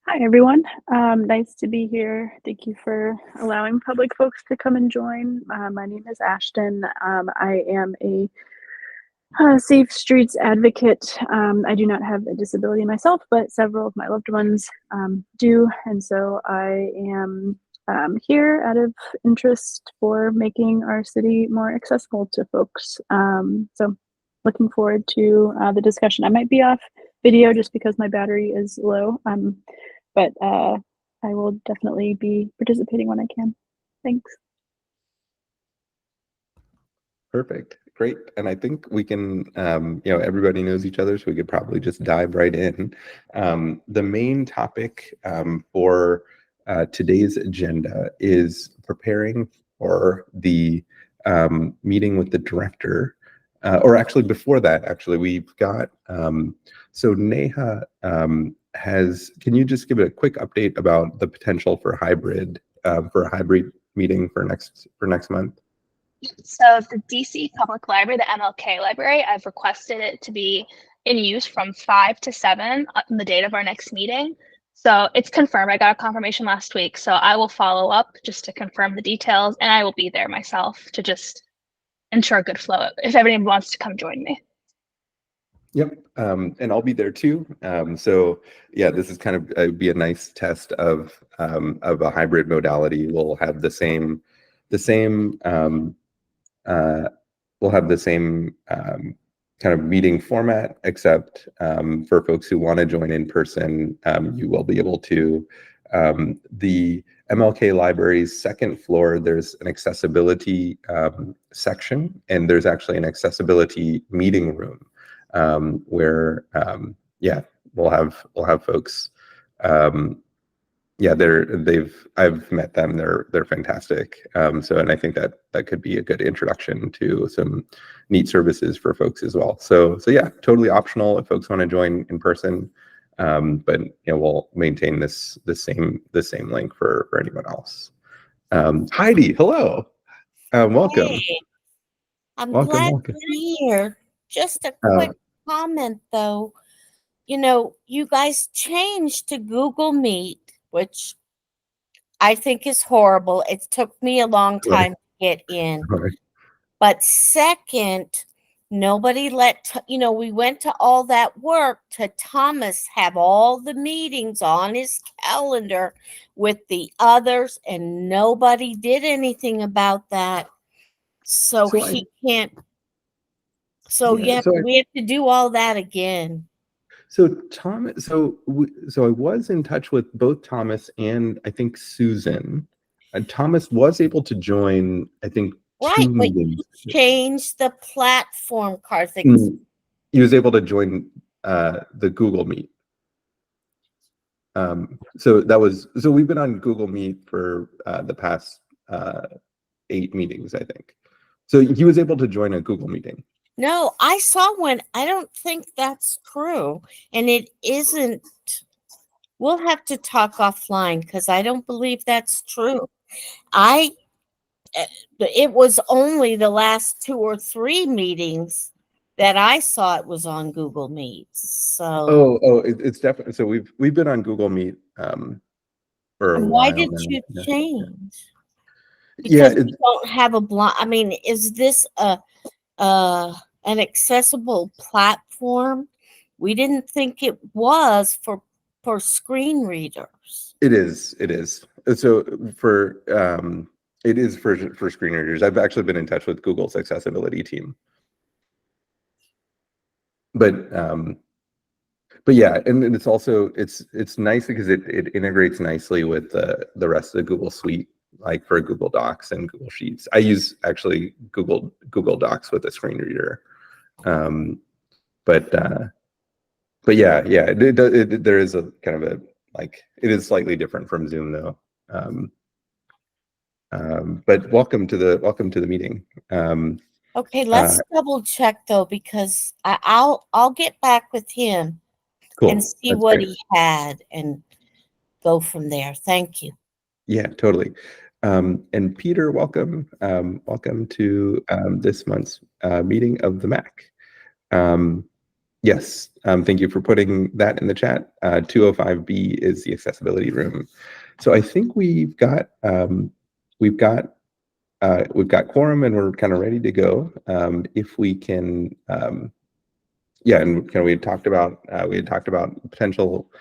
Hi, everyone. Nice to be here. Thank you for allowing public folks to come and join. My name is Ashton. I am a safe streets advocate. I do not have a disability myself, but several of my loved ones do. And so I am here out of interest for making our city more accessible to folks. So looking forward to the discussion. I might be off video just because my battery is low. But I will definitely be participating when I can. Thanks. Perfect. Great. And I think we can, everybody knows each other, so we could probably just dive right in. The main topic for today's agenda is preparing for the meeting with the director. Or actually, before that, we've got, so Neha can you just give a quick update about the potential for a hybrid meeting for next month? So the DC Public Library, the MLK Library, I've requested it to be in use from 5 to 7 on the date of our next meeting. So it's confirmed. I got a confirmation last week. So I will follow up just to confirm the details, and I will be there myself to just ensure good flow if everyone wants to come join me. Yep, and I'll be there too. So yeah, this is kind of be a nice test of a hybrid modality. We'll have the same kind of meeting format, except for folks who want to join in person, you will be able to. The MLK Library's second floor, there's an accessibility section, and there's actually an accessibility meeting room where we'll have folks. I've met them. They're fantastic. And I think that could be a good introduction to some neat services for folks as well. So yeah, totally optional if folks want to join in person. But we'll maintain the same link for anyone else. Heidi, hello. Welcome. Hey, I'm welcome. To be here. Just a quick comment though. You guys changed to Google Meet, which I think is horrible. It took me a long time to get in. Right. But second, nobody we went to all that work to Thomas have all the meetings on his calendar with the others, and nobody did anything about that. So he can't. So we have to do all that again. So Thomas, so I was in touch with both Thomas and I think Susan. And Thomas was able to join, I think, right, 2 but meetings. you changed the platform card things. He was able to join the Google Meet. So we've been on Google Meet for the past 8 meetings, I think. So he was able to join a Google meeting. No, I saw one. I don't think that's true. And it isn't. We'll have to talk offline because I don't believe that's true. It was only the last 2 or 3 meetings that I saw it was on Google Meet. So it's definitely, so we've been on Google Meet for a while. Why did you change? Because we don't have a blind. I mean, is this an accessible platform? We didn't think it was for screen readers. It is. So it is for screen readers. I've actually been in touch with Google's accessibility team. But yeah, and it's also it's nice because it integrates nicely with the rest of the Google suite, like for Google Docs and Google Sheets. I use actually Google Docs with a screen reader. But yeah, there is a kind of it is slightly different from Zoom though. But welcome to the meeting. Okay, let's double check though, because I'll get back with him and see what he had and go from there. Thank you. Yeah, totally. And Peter, welcome. Welcome to this month's meeting of the MAAC. Yes, thank you for putting that in the chat. 205B is the accessibility room. So I think we've got quorum and we're kind of ready to go. If we can, yeah, and kind of we had talked about potential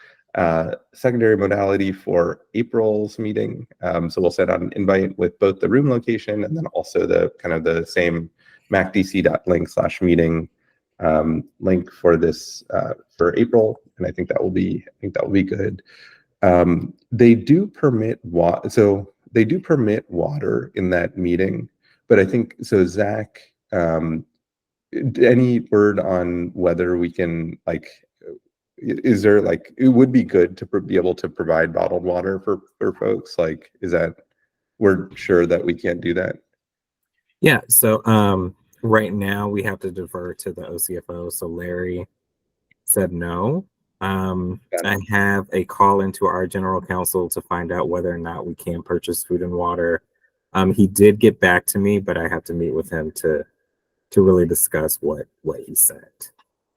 secondary modality for April's meeting. So we'll send out an invite with both the room location and then also the kind of the same maacdc.link/meeting link for this for April, and I think that will be good. They do permit water in that meeting, but I think so. Zach, any word on whether we can is there it would be good to be able to provide bottled water for folks? Is that we're sure that we can't do that? Yeah. So right now we have to defer to the OCFO. So Larry said no. I have a call into our general counsel to find out whether or not we can purchase food and water. He did get back to me, but I have to meet with him to really discuss what he said.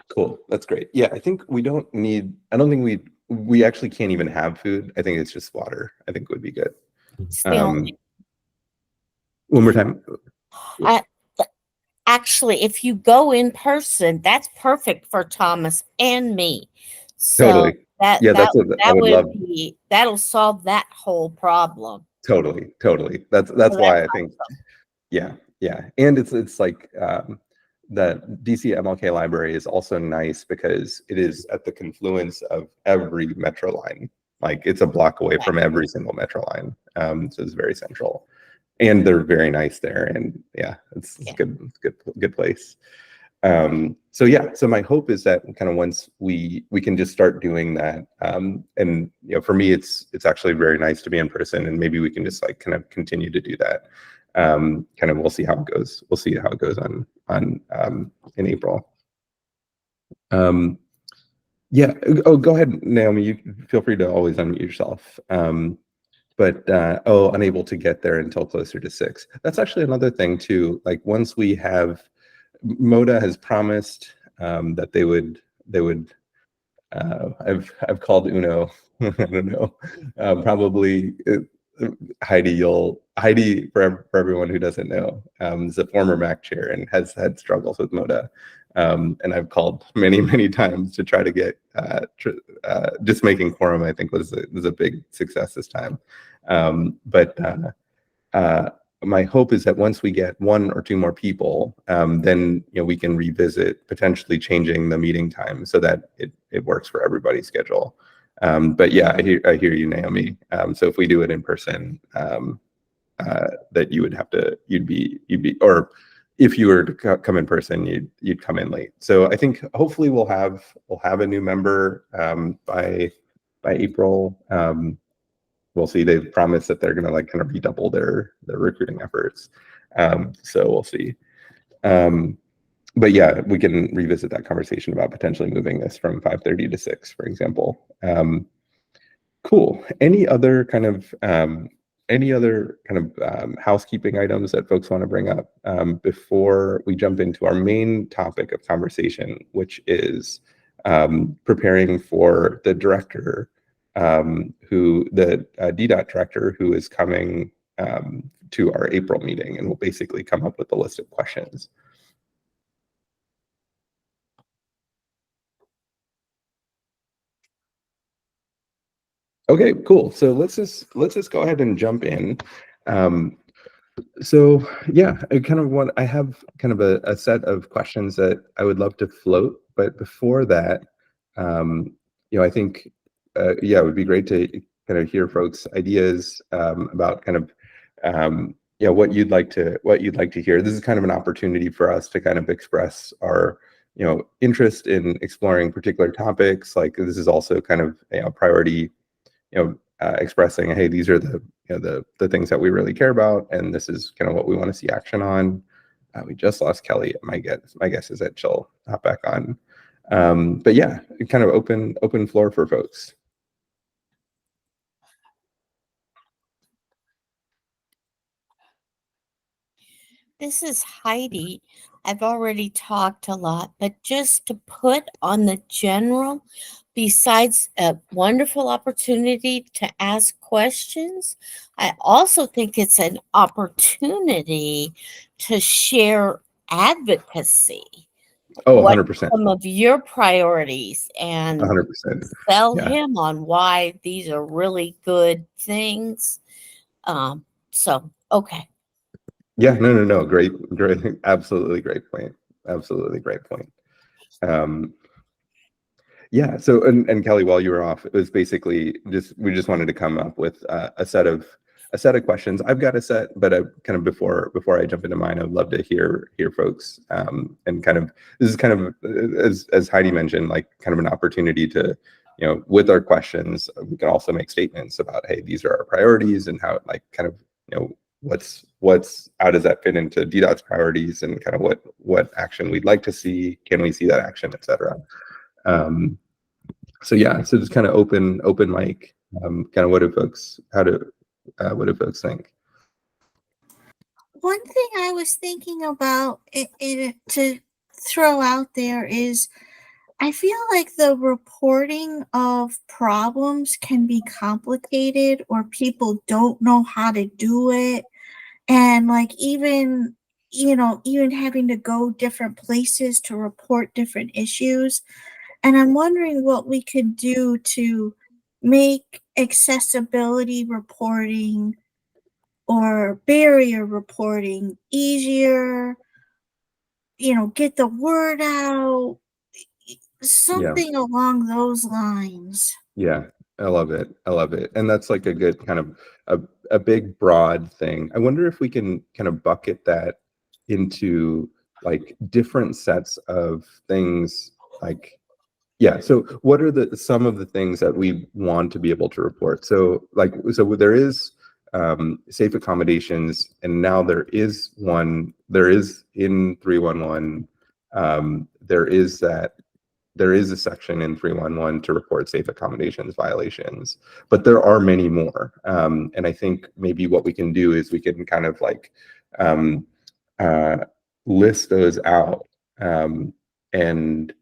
Cool. That's great. Yeah, I think I don't think we actually can't even have food. I think it's just water. I think would be good. One more time. Actually, if you go in person, that's perfect for Thomas and me. So Totally. Yeah, that's what I would love. That'll solve that whole problem. Totally. That's why I think. Awesome. Yeah, and it's like the DC MLK library is also nice because it is at the confluence of every metro line. Like it's a block away from every single metro line, so it's very central. And they're very nice there, and yeah, it's a good place. So my hope is that kind of once we can just start doing that, and for me, it's actually very nice to be in person, and maybe we can just kind of continue to do that. Kind of we'll see how it goes. We'll see how it goes on in April. Yeah. Oh, go ahead, Naomi. You feel free to always unmute yourself. But unable to get there until closer to 6. That's actually another thing too. Like once we have, MODA has promised that they would. I've called Uno. I don't know. Probably Heidi. For everyone who doesn't know, is a former MAAC chair and has had struggles with MODA. And I've called many times to try to get just making quorum. I think was a big success this time. But my hope is that once we get 1 or 2 more people, then we can revisit potentially changing the meeting time so that it works for everybody's schedule. But yeah, I hear you, Naomi. So if we do it in person, that you'd be, or if you were to come in person, you'd come in late. So I think hopefully we'll have a new member by April. We'll see. They've promised that they're going to kind of redouble their recruiting efforts. So we'll see. But yeah, we can revisit that conversation about potentially moving this from 5:30 to 6, for example. Cool. Any other kind of housekeeping items that folks want to bring up before we jump into our main topic of conversation, which is preparing for the director, the DDOT director, who is coming to our April meeting and will basically come up with a list of questions. Okay, cool. So let's just go ahead and jump in. So yeah, I have kind of a set of questions that I would love to float, but before that, I think it would be great to kind of hear folks' ideas about kind of what you'd like to hear. This is kind of an opportunity for us to kind of express our interest in exploring particular topics. Like this is also kind of a priority. Expressing, hey, these are the things that we really care about, and this is kind of what we want to see action on. We just lost Kelly. My guess is that she'll hop back on. But yeah, kind of open floor for folks. This is Heidi. I've already talked a lot, but just to put on the general, besides a wonderful opportunity to ask questions, I also think it's an opportunity to share advocacy. Oh, What 100%. some of your priorities and 100%. sell Yeah. him on why these are really good things. So, okay. Yeah, no. Great. Absolutely great point. Absolutely great point. Yeah. So, and Kelly, while you were off, it was basically we just wanted to come up with a set of questions. I've got a set, but kind of before I jump into mine, I'd love to hear folks, and kind of this is kind of as Heidi mentioned, like kind of an opportunity to, with our questions, we can also make statements about, hey, these are our priorities, and how like kind of, what's how does that fit into DDOT's priorities, and kind of what action we'd like to see, can we see that action, etc. So yeah, so just kind of open mic, kind of what do folks think? One thing I was thinking about to throw out there is I feel like the reporting of problems can be complicated, or people don't know how to do it. And like even having to go different places to report different issues. And I'm wondering what we could do to make accessibility reporting or barrier reporting easier, get the word out, something along those lines. Yeah, I love it. And that's like a good kind of a big broad thing. I wonder if we can kind of bucket that into like different sets of things, like, yeah. So what are some of the things that we want to be able to report? So there is safe accommodations, and now there is in 311, there is a section in 311 to report safe accommodations violations, but there are many more. And I think maybe what we can do is we can kind of like list those out. And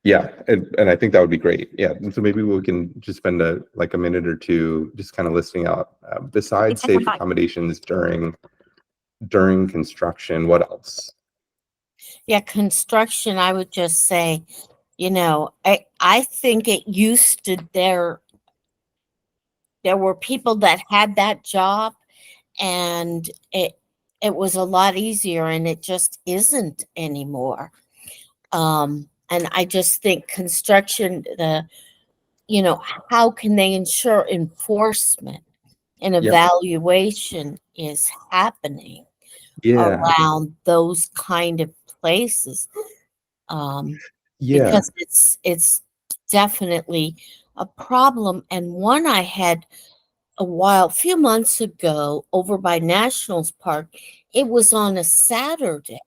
yeah, and I think that would be great. Yeah, and so maybe we can just spend a minute or two just kind of listing out, besides safe accommodations during construction, what else? Yeah, construction, I would just say, I think it used to there were people that had that job, and it was a lot easier, and it just isn't anymore. And I just think construction, how can they ensure enforcement and evaluation is happening around those kind of places? Because it's definitely a problem. And one I had a few months ago over by Nationals Park, it was on a Saturday.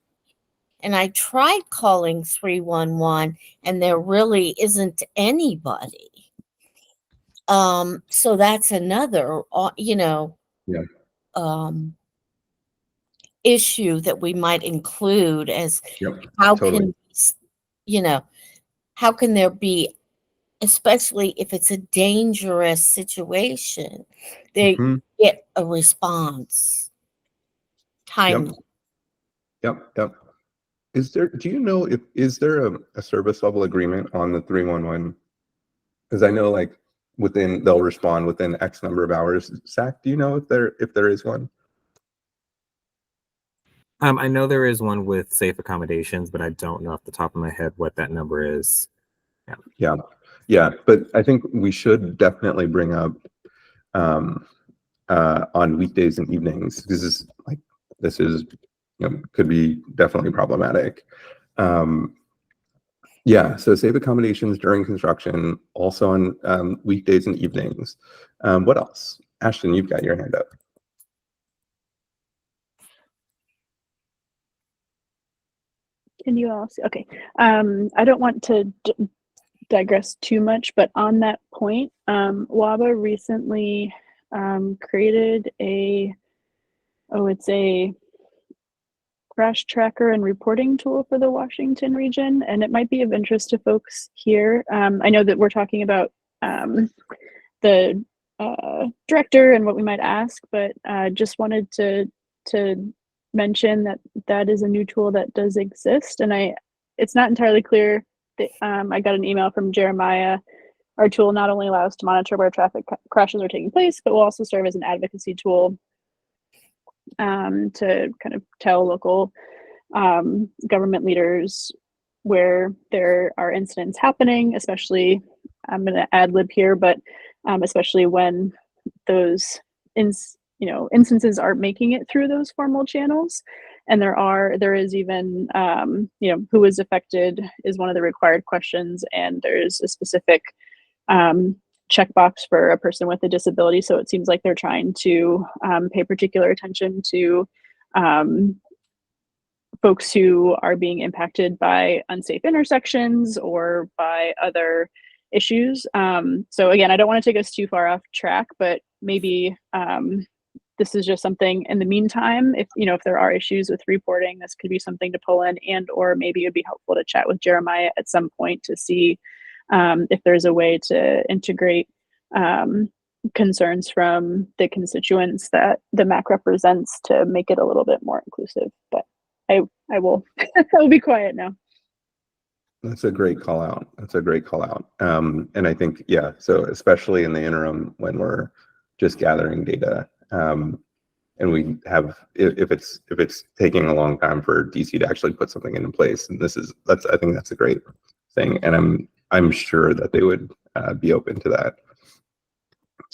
And I tried calling 311, and there really isn't anybody. So that's another, issue that we might include as how can there be, especially if it's a dangerous situation, they get a response timely. Yep. Do you know is there a service level agreement on the 311? Because I know like they'll respond within X number of hours. Zach, do you know if there is one? I know there is one with safe accommodations, but I don't know off the top of my head what that number is. Yeah. But I think we should definitely bring up on weekdays and evenings, because this is could be definitely problematic. So safe accommodations during construction, also on weekdays and evenings. What else? Ashton, you've got your hand up. Can you all see? Okay. I don't want to digress too much, but on that point, WABA recently created it's a crash tracker and reporting tool for the Washington region, and it might be of interest to folks here. I know that we're talking about the director and what we might ask, but just wanted to mention that that is a new tool that does exist, and it's not entirely clear that I got an email from Jeremiah. Our tool not only allows to monitor where traffic crashes are taking place, but will also serve as an advocacy tool to kind of tell local government leaders where there are incidents happening, especially, I'm going to ad lib here, but especially when those instances aren't making it through those formal channels. And there is even, who is affected is one of the required questions, and there's a specific checkbox for a person with a disability. So it seems like they're trying to pay particular attention to folks who are being impacted by unsafe intersections or by other issues. So again, I don't want to take us too far off track, but maybe this is just something in the meantime. If there are issues with reporting, this could be something to pull in, and or maybe it'd be helpful to chat with Jeremiah at some point to see if there's a way to integrate concerns from the constituents that the MAAC represents to make it a little bit more inclusive. But I will I'll be quiet now. That's a great call out. And I think, yeah, so especially in the interim when we're just gathering data, and we have, if it's taking a long time for DC to actually put something into place, and I think that's a great thing, and I'm sure that they would be open to that.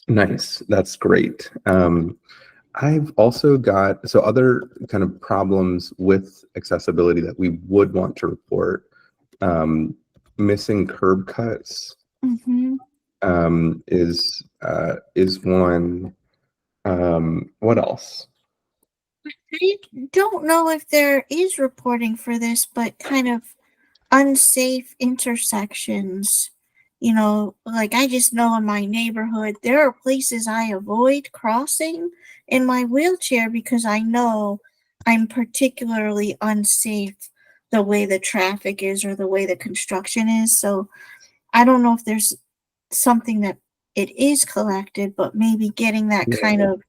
Nice, that's great. I've also got other kind of problems with accessibility that we would want to report. Missing curb cuts is one. What else? I don't know if there is reporting for this, but kind of unsafe intersections. Like I just know in my neighborhood, there are places I avoid crossing in my wheelchair because I know I'm particularly unsafe the way the traffic is or the way the construction is. So I don't know if there's something that it is collected, but maybe getting that kind of,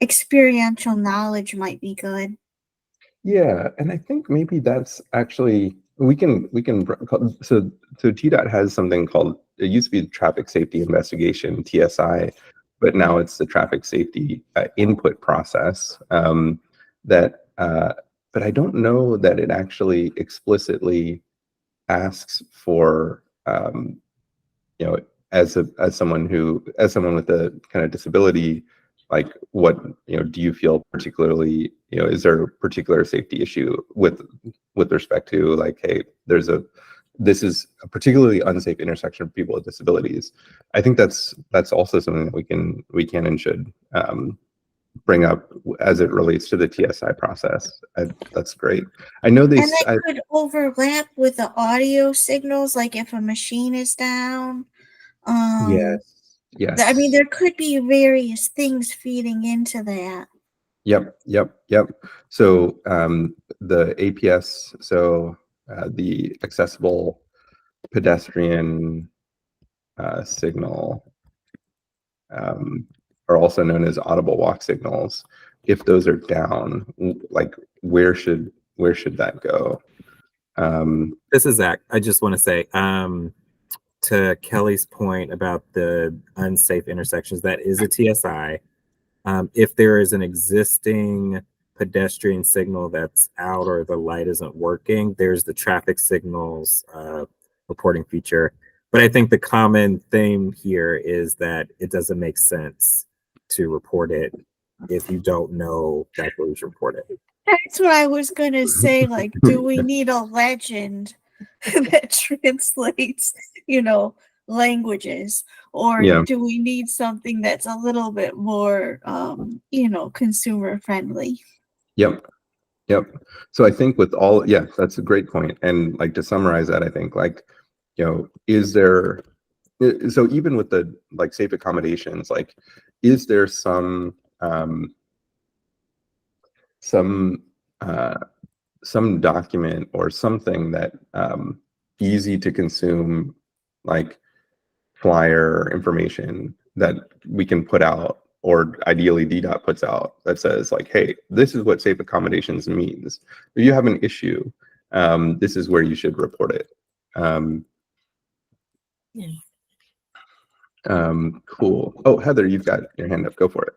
experiential knowledge might be good. Yeah, and I think maybe that's actually we can so TDOT has something called, it used to be traffic safety investigation, TSI, but now it's the traffic safety input process but I don't know that it actually explicitly asks for as someone with a kind of disability, like what do you feel particularly, is there a particular safety issue with respect to, like, hey, this is a particularly unsafe intersection for people with disabilities. I think that's also something that we can and should bring up as it relates to the TSI process. That's great. I know they. And that could overlap with the audio signals, like if a machine is down. Yes. I mean, there could be various things feeding into that. Yep. So the APS, the accessible pedestrian signal, are also known as audible walk signals. If those are down, like where should that go? This is Zach. I just want to say, to Kelly's point about the unsafe intersections, that is a TSI. If there is an existing pedestrian signal that's out or the light isn't working, there's the traffic signals reporting feature. But I think the common theme here is that it doesn't make sense to report it if you don't know that's what was reported. That's what I was going to say. Like, do we need a legend that translates, languages? Or do we need something that's a little bit more, consumer friendly? Yep. So I think with all, that's a great point. And like to summarize that, I think is there, so even with the safe accommodations, is there some some document or something that easy to consume, like flyer information that we can put out, or ideally DDOT puts out, that says like, hey, this is what safe accommodations means. If you have an issue, this is where you should report it. Cool. Oh, Heather, you've got your hand up. Go for it.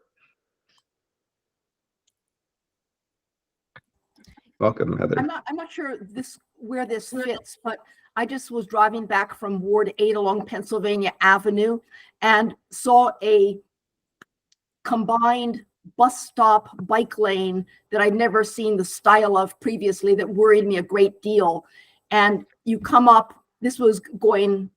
Welcome, Heather. I'm not sure where this fits, but I just was driving back from Ward 8 along Pennsylvania Avenue and saw a combined bus stop bike lane that I'd never seen the style of previously, that worried me a great deal. And you come up, this was going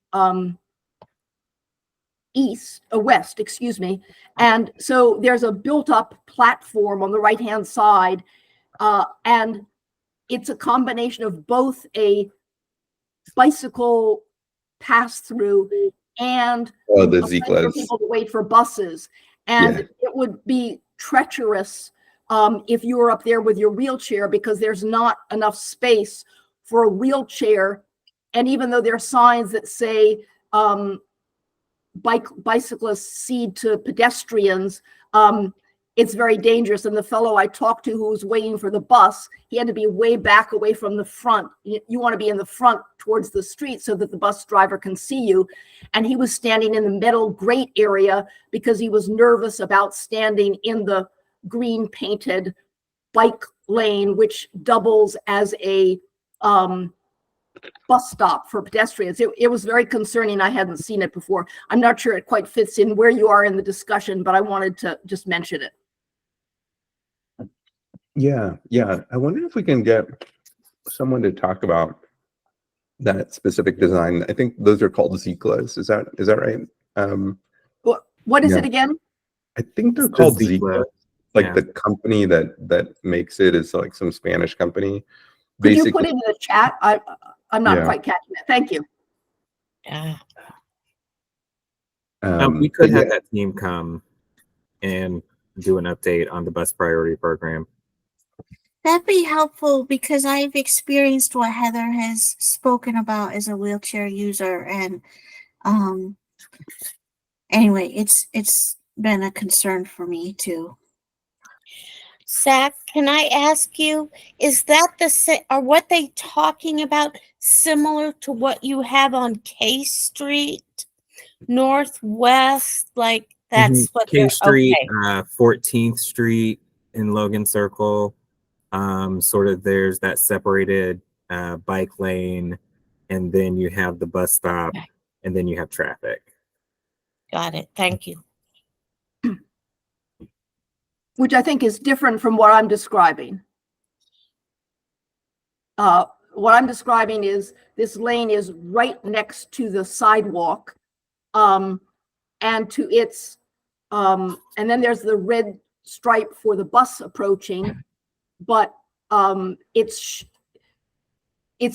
west, excuse me. And so there's a built up platform on the right-hand side, and it's a combination of both a bicycle pass-through and the a place for Ziklas. people to wait for buses. And it would be treacherous if you were up there with your wheelchair, because there's not enough space for a wheelchair. And even though there are signs that say bicyclists cede to pedestrians, it's very dangerous. And the fellow I talked to who was waiting for the bus, he had to be way back away from the front. You want to be in the front towards the street so that the bus driver can see you. And he was standing in the metal grate area because he was nervous about standing in the green painted bike lane, which doubles as a bus stop for pedestrians. It was very concerning. I hadn't seen it before. I'm not sure it quite fits in where you are in the discussion, but I wanted to just mention it. Yeah. I wonder if we can get someone to talk about that specific design. I think those are called Ziklas. Is that right? What is it again? I think they're called Zikla. Ziklas. Like the company that makes it is like some Spanish company. Could you put it in the chat? I'm not quite catching it. Thank you. We could have that team come and do an update on the bus priority program. That'd be helpful, because I've experienced what Heather has spoken about as a wheelchair user, and anyway, it's been a concern for me too. Zach, can I ask you, is that are what they talking about similar to what you have on K Street, Northwest? Like that's what K Street, okay. 14th Street in Logan Circle. Sort of there's that separated bike lane, and then you have the bus stop, and then you have traffic. Got it. Thank you. Which I think is different from what I'm describing. What I'm describing is this lane is right next to the sidewalk, and to its, and then there's the red stripe for the bus approaching, but it's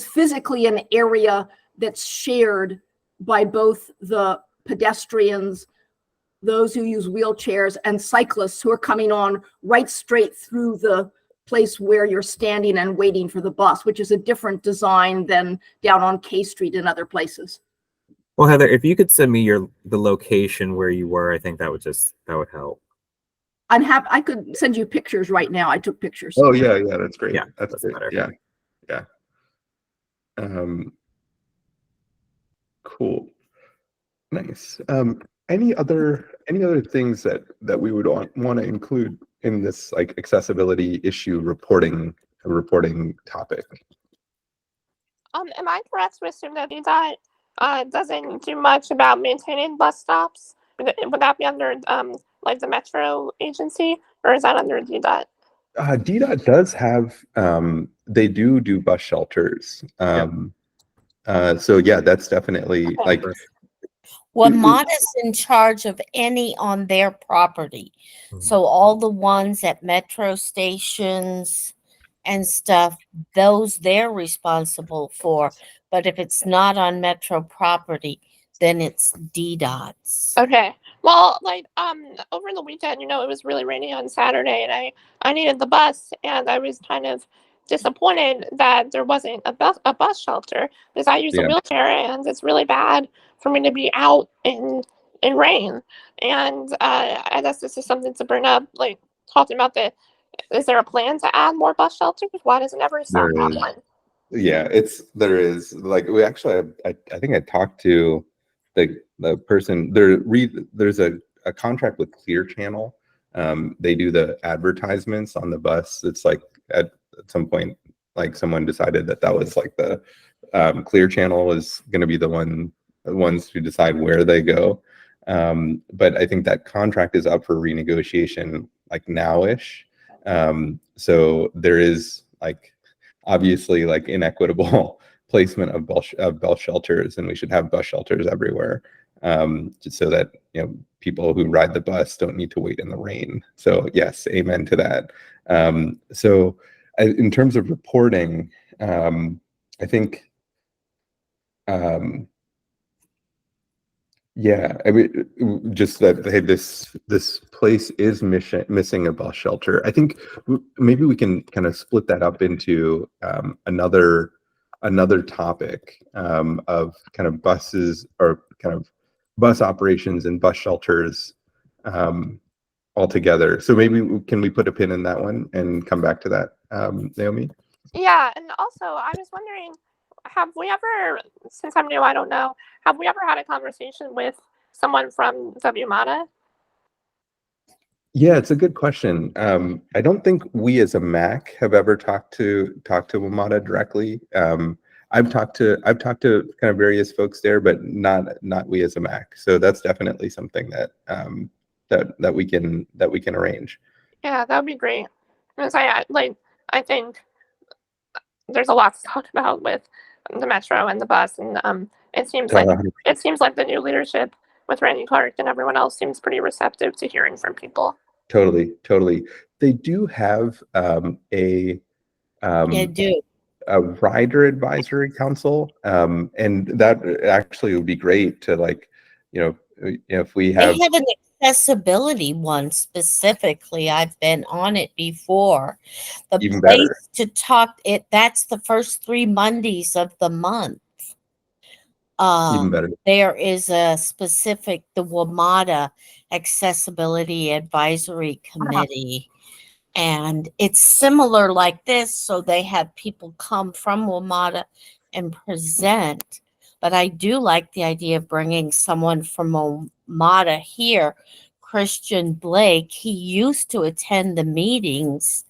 physically an area that's shared by both the pedestrians, those who use wheelchairs, and cyclists who are coming on right straight through the place where you're standing and waiting for the bus, which is a different design than down on K Street and other places. Well, Heather, if you could send me the location where you were, I think that would help. I'm happy. I could send you pictures right now. I took pictures. Oh yeah, that's great. Yeah, that's great. better. Yeah. Cool. Nice. Any other things that we would want to include in this like accessibility issue reporting topic? Am I correct to assume that DDOT doesn't do much about maintaining bus stops? Would that be under like the Metro agency, or is that under DDOT? DDOT does have they do bus shelters. So yeah, that's definitely like. Well, MAAC is in charge of any on their property. So all the ones at metro stations and stuff, those they're responsible for. But if it's not on metro property, then it's DDOT's. Okay. Well, like over the weekend, it was really rainy on Saturday, and I needed the bus, and I was kind of disappointed that there wasn't a bus shelter because I use a wheelchair, and it's really bad for me to be out in rain. And I guess this is something to bring up, like talking about is there a plan to add more bus shelters? Why doesn't every stop have one? Yeah, there is, like, we actually I think I talked to the person there's a contract with Clear Channel. They do the advertisements on the bus. It's like at some point, like, someone decided that was like the Clear Channel is going to be the ones who decide where they go. But I think that contract is up for renegotiation like now-ish. So there is, like, obviously, like, inequitable placement of bus shelters, and we should have bus shelters everywhere, just so that people who ride the bus don't need to wait in the rain. So yes, amen to that. So in terms of reporting, I think yeah, I mean, just that, hey, this place is missing a bus shelter. I think maybe we can kind of split that up into another topic of kind of buses, or kind of bus operations and bus shelters altogether. So maybe can we put a pin in that one and come back to that, Naomi? Yeah, and also I was wondering, have we ever, since I'm new, I don't know, have we ever had a conversation with someone from WMATA? Yeah, it's a good question. I don't think we as a MAAC have ever talked to WMATA directly. I've talked to kind of various folks there, but not we as a MAAC. So that's definitely something that that we can arrange. Yeah, that would be great. Because I think there's a lot to talk about with the metro and the bus, and it seems like the new leadership with Randy Clark and everyone else seems pretty receptive to hearing from people. Totally. They do have a rider advisory council, and that actually would be great to, like, if we have. They have an accessibility one specifically. I've been on it before. The Even place better. to talk that's the first 3 Mondays of the month. Even better. There is a specific, the WMATA Accessibility Advisory Committee, and it's similar like this. So they have people come from WMATA and present. But I do like the idea of bringing someone from WMATA here. Christian Blake, he used to attend the meetings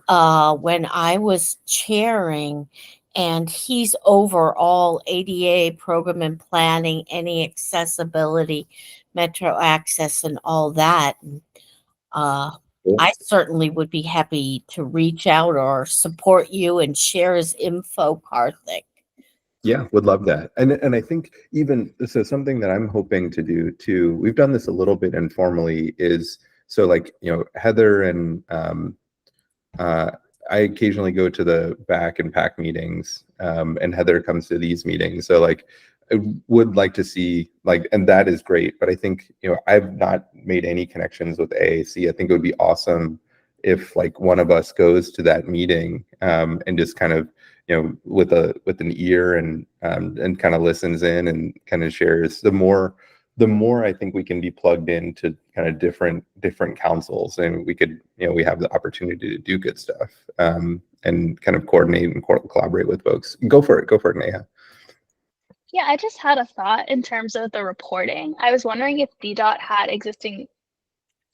when I was chairing, and he's over all ADA program and planning, any accessibility, metro access, and all that. I certainly would be happy to reach out or support you and share his info, Karthik. Yeah, would love that. And I think even so, something that I'm hoping to do too, we've done this a little bit informally, is so, like, Heather and I occasionally go to the back and PAC meetings, and Heather comes to these meetings. So, like, I would like to see, like, and that is great, but I think, I've not made any connections with AAC. I think it would be awesome if, like, one of us goes to that meeting, and just kind of, with an ear, and kind of listens in and kind of shares. The more I think we can be plugged into kind of different councils, and we could, we have the opportunity to do good stuff, and kind of coordinate and collaborate with folks. Go for it, Neha. Yeah, I just had a thought in terms of the reporting. I was wondering if DDOT had existing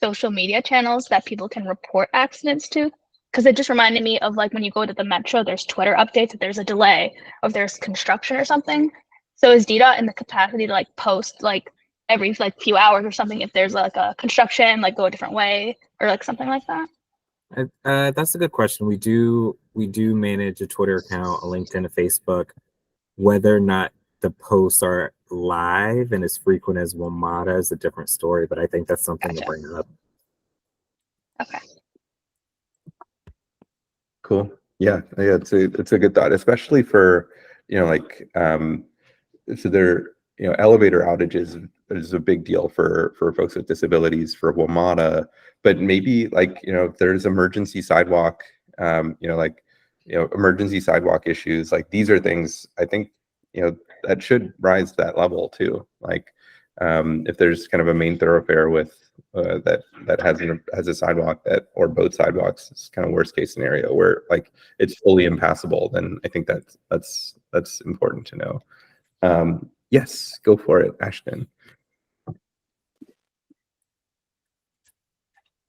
social media channels that people can report accidents to, because it just reminded me of, like, when you go to the metro, there's Twitter updates if there's a delay, or if there's construction or something. So is DDOT in the capacity to, like, post, like, every, like, few hours or something if there's, like, a construction, like, go a different way, or, like, something like that? That's a good question. We do manage a Twitter account, a LinkedIn, a Facebook. Whether or not the posts are live and as frequent as WMATA is a different story, but I think that's something to bring up. Okay. Cool. Yeah, it's a good thought, especially for, like, so elevator outages is a big deal for folks with disabilities, for WMATA, but maybe like, if there's emergency sidewalk, emergency sidewalk issues, like these are things I think, that should rise to that level too. Like, if there's kind of a main thoroughfare with that has a sidewalk or both sidewalks, it's kind of worst case scenario where like it's fully impassable, then I think that's important to know. Yes, go for it, Ashton.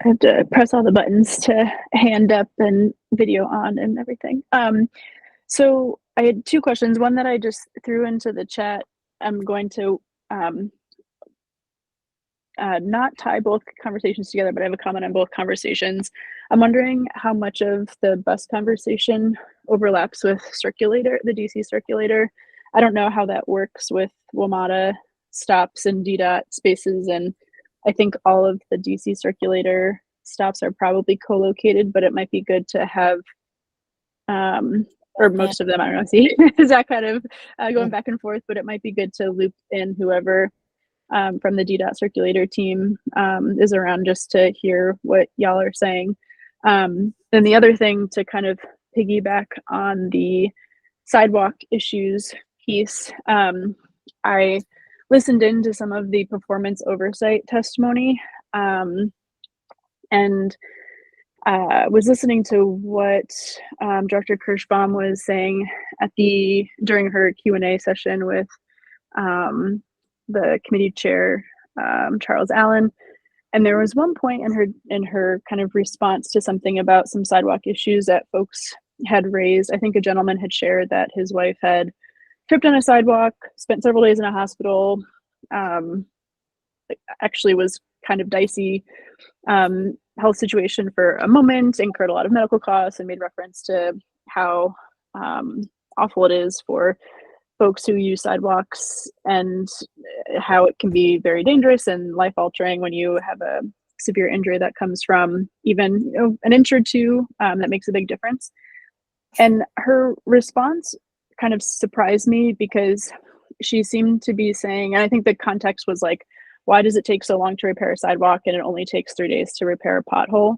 I have to press all the buttons to hand up and video on and everything. So I had two questions. One that I just threw into the chat. I'm going to not tie both conversations together, but I have a comment on both conversations. I'm wondering how much of the bus conversation overlaps with the DC circulator. I don't know how that works with WMATA stops and DDOT spaces, and I think all of the DC circulator stops are probably co-located, but it might be good to have, or most of them, I don't know, see, is that kind of going back and forth, but it might be good to loop in whoever from the DDOT circulator team is around just to hear what y'all are saying. And the other thing to kind of piggyback on the sidewalk issues piece, I listened into some of the performance oversight testimony and was listening to what Dr. Kirschbaum was saying during her Q&A session with the committee chair, Charles Allen. And there was one point in her kind of response to something about some sidewalk issues that folks had raised. I think a gentleman had shared that his wife had tripped on a sidewalk, spent several days in a hospital, actually was kind of dicey health situation for a moment, incurred a lot of medical costs, and made reference to how awful it is for folks who use sidewalks and how it can be very dangerous and life-altering when you have a severe injury that comes from even an inch or two. That makes a big difference. And her response kind of surprised me because she seemed to be saying, and I think the context was like, why does it take so long to repair a sidewalk and it only takes 3 days to repair a pothole?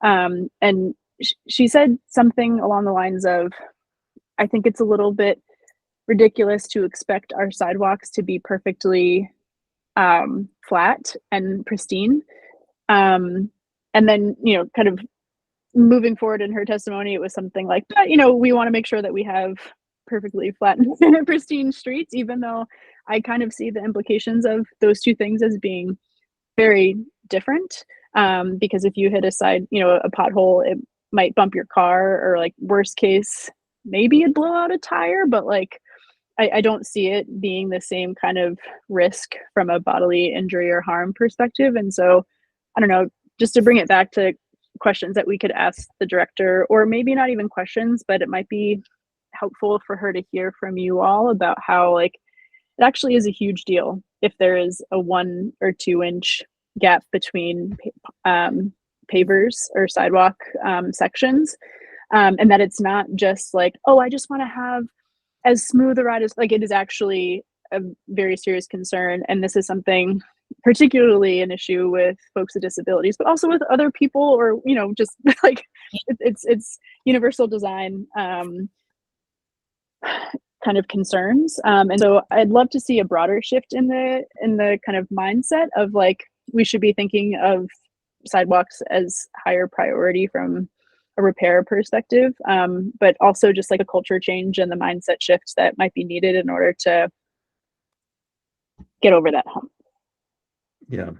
And she said something along the lines of, I think it's a little bit ridiculous to expect our sidewalks to be perfectly flat and pristine. And then, kind of moving forward in her testimony, it was something like, but, we want to make sure that we have perfectly flat and pristine streets, even though I kind of see the implications of those two things as being very different. Because if you hit a pothole, it might bump your car, or like worst case, maybe it'd blow out a tire, but like, I don't see it being the same kind of risk from a bodily injury or harm perspective. And so, I don't know, just to bring it back to questions that we could ask the director, or maybe not even questions, but it might be helpful for her to hear from you all about how like it actually is a huge deal if there is a 1 or 2 inch gap between pavers or sidewalk sections, and that it's not just like, oh, I just want to have as smooth a ride as, like, it is actually a very serious concern. And this is something, particularly an issue with folks with disabilities, but also with other people, or, just like it's universal design kind of concerns. And so I'd love to see a broader shift in the kind of mindset of like, we should be thinking of sidewalks as higher priority from a repair perspective, but also just like a culture change and the mindset shifts that might be needed in order to get over that hump. Yeah.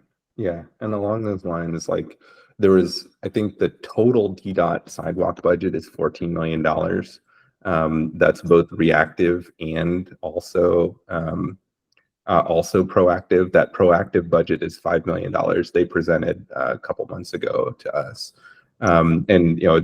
And along those lines, like I think the total DDOT sidewalk budget is $14 million. That's both reactive and also proactive. That proactive budget is $5 million. They presented a couple months ago to us. And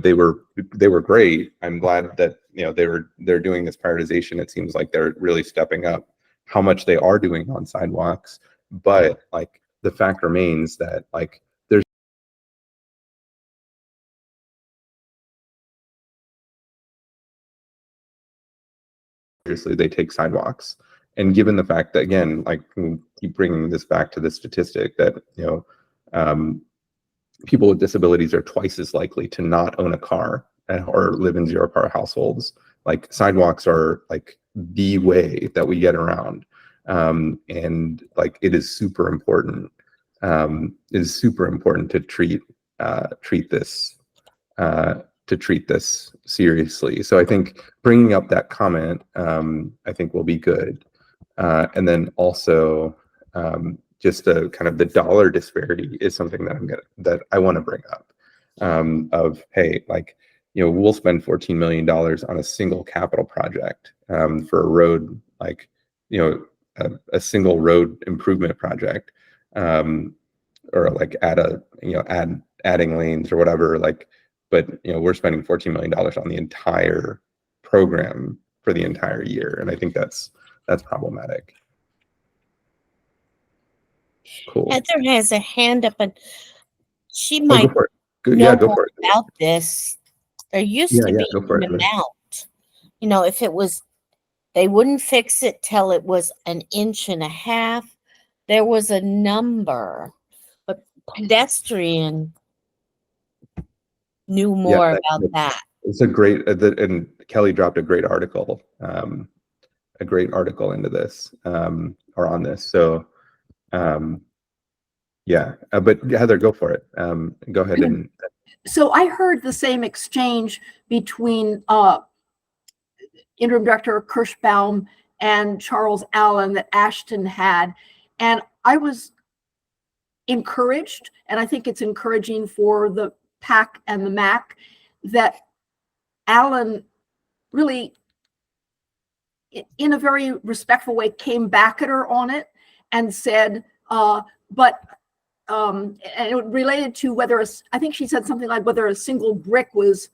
they were great. I'm glad that they're doing this prioritization. It seems like they're really stepping up how much they are doing on sidewalks. But like the fact remains that like there's seriously they take sidewalks, and given the fact that, again, like we keep bringing this back to the statistic that, people with disabilities are twice as likely to not own a car or live in zero car households. Like sidewalks are like the way that we get around. And like it is super important. It is super important to treat this seriously. So I think bringing up that comment, I think will be good. And then also, just the kind of the dollar disparity is something that I want to bring up. Of hey, like, we'll spend $14 million on a single capital project for a road, like, a single road improvement project, or like adding lanes or whatever, like, but we're spending $14 million on the entire program for the entire year, and I think that's problematic. Cool. Heather has a hand up, and she Oh, might go for it. Good. know Yeah, go more for it. about this. There used to be go for an it. amount. If it was, they wouldn't fix it till it was 1.5 inches. There was a number, but pedestrian knew more about that. It's a great, and Kelly dropped a great article into this, or on this. So, but Heather, go for it. Go ahead and. So I heard the same exchange between Interim Director Kirschbaum and Charles Allen that Ashton had, and I was encouraged, and I think it's encouraging for the PAC and the MAAC that Allen really, in a very respectful way, came back at her on it and said, and it related to whether I think she said something like whether a single brick was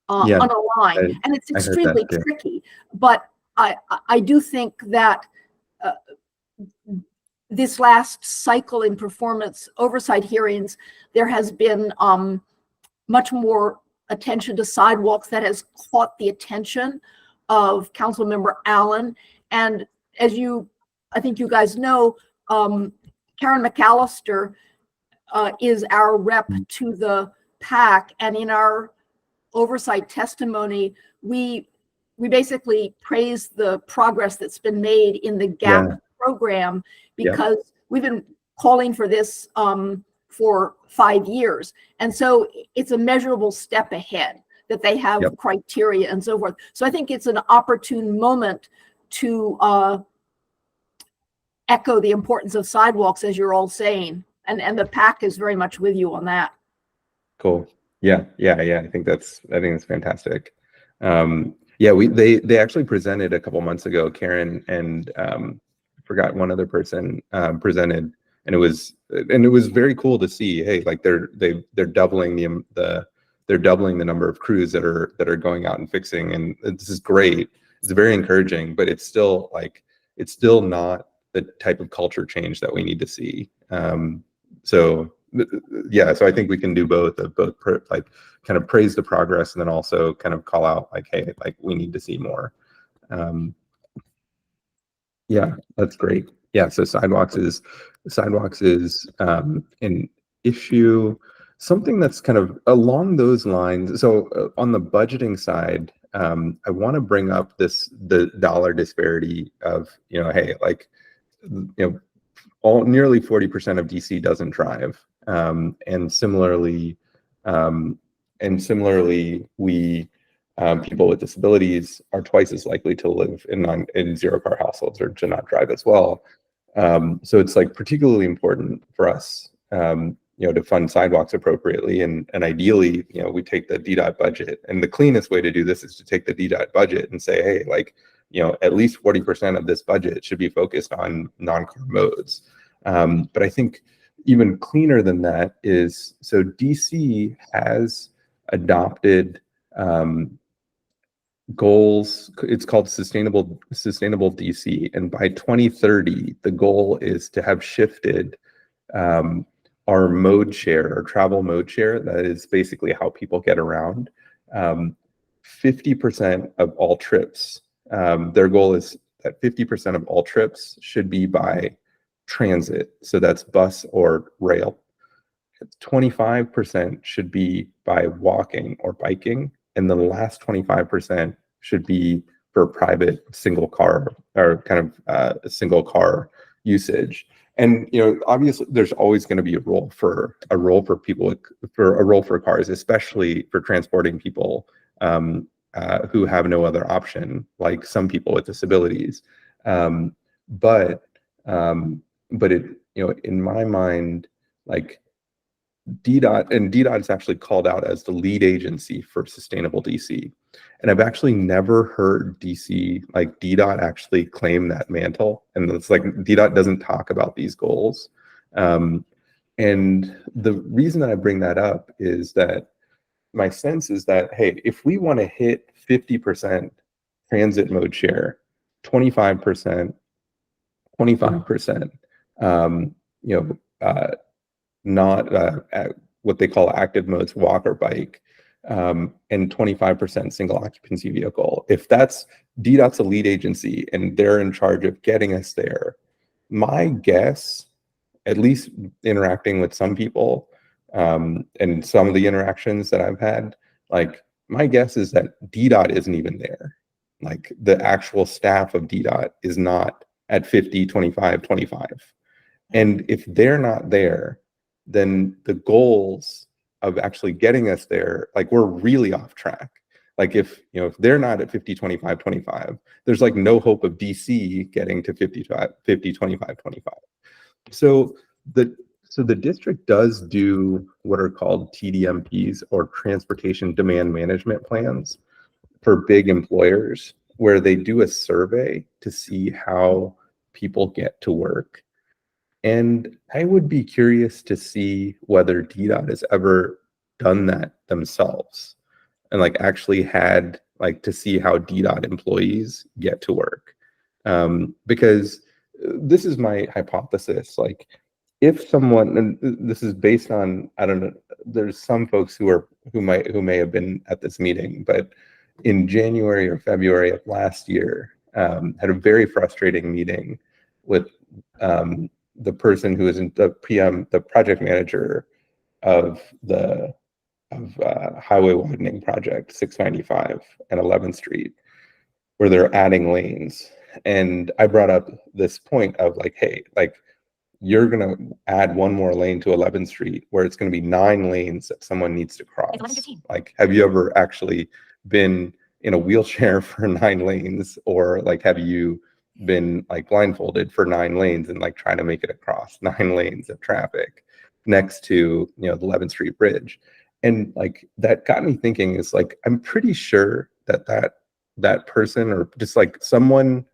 on a line, and it's extremely tricky. But I do think that this last cycle in performance oversight hearings, there has been much more attention to sidewalks that has caught the attention of Councilmember Allen. And as I think you guys know, Karen McAllister is our rep to the PAC, and in our oversight testimony, we basically praise the progress that's been made in the GAP program, because we've been calling for this for 5 years, and so it's a measurable step ahead that they have criteria and so forth. So I think it's an opportune moment to echo the importance of sidewalks, as you're all saying. And the PAC is very much with you on that. Cool. Yeah. I think that's fantastic. They actually presented a couple months ago. Karen and forgot one other person presented, and it was very cool to see. Hey, like they're doubling they're doubling the number of crews that are going out and fixing, and this is great. It's very encouraging, but it's still not the type of culture change that we need to see. So I think we can do both like kind of praise the progress and then also kind of call out like, hey, like we need to see more. That's great. So sidewalks is an issue, something that's kind of along those lines. So on the budgeting side, I want to bring up the dollar disparity of, hey, like, nearly 40% of DC doesn't drive, and similarly, we people with disabilities are twice as likely to live in zero car households or to not drive as well. So it's like particularly important for us, to fund sidewalks appropriately, and ideally, we take the DDOT budget, and the cleanest way to do this is to take the DDOT budget and say, hey, like, at least 40% of this budget should be focused on non-car modes. But I think even cleaner than that is, so DC has adopted goals. It's called sustainable DC, and by 2030, the goal is to have shifted our mode share, our travel mode share. That is basically how people get around. 50% of all trips. Their goal is that 50% of all trips should be by transit. So that's bus or rail. 25% should be by walking or biking. And the last 25% should be for private single car or kind of single car usage. And obviously, there's always going to be a role for people for a role for cars, especially for transporting people who have no other option, like some people with disabilities. But it, in my mind, like DDOT is actually called out as the lead agency for sustainable DC. And I've actually never heard DDOT actually claim that mantle. And it's like DDOT doesn't talk about these goals. And the reason that I bring that up is that my sense is that, hey, if we want to hit 50% transit mode share, 25%, not what they call active modes, walk or bike, and 25% single occupancy vehicle. If that's DDOT's a lead agency and they're in charge of getting us there, my guess, at least interacting with some people and some of the interactions that I've had, like my guess is that DDOT isn't even there. Like the actual staff of DDOT is not at 50, 25, 25. And if they're not there, then the goals of actually getting us there, like we're really off track. Like if they're not at 50, 25, 25, there's like no hope of DC getting to 50, 25, 25. So the district does do what are called TDMPs, or transportation demand management plans, for big employers, where they do a survey to see how people get to work. And I would be curious to see whether DDOT has ever done that themselves and like actually had like to see how DDOT employees get to work. Because this is my hypothesis, like if someone, and this is based on, I don't know, there's some folks who may have been at this meeting, but in January or February of last year, had a very frustrating meeting with the person who is in the project manager of the highway widening project 695 and 11th Street, where they're adding lanes. And I brought up this point of like, hey, like you're going to add one more lane to 11th Street where it's going to be 9 lanes that someone needs to cross. Like, have you ever actually been in a wheelchair for 9 lanes, or like have you been like blindfolded for 9 lanes and like trying to make it across 9 lanes of traffic next to the 11th Street Bridge? And like that got me thinking, is like I'm pretty sure that person, or just like someone,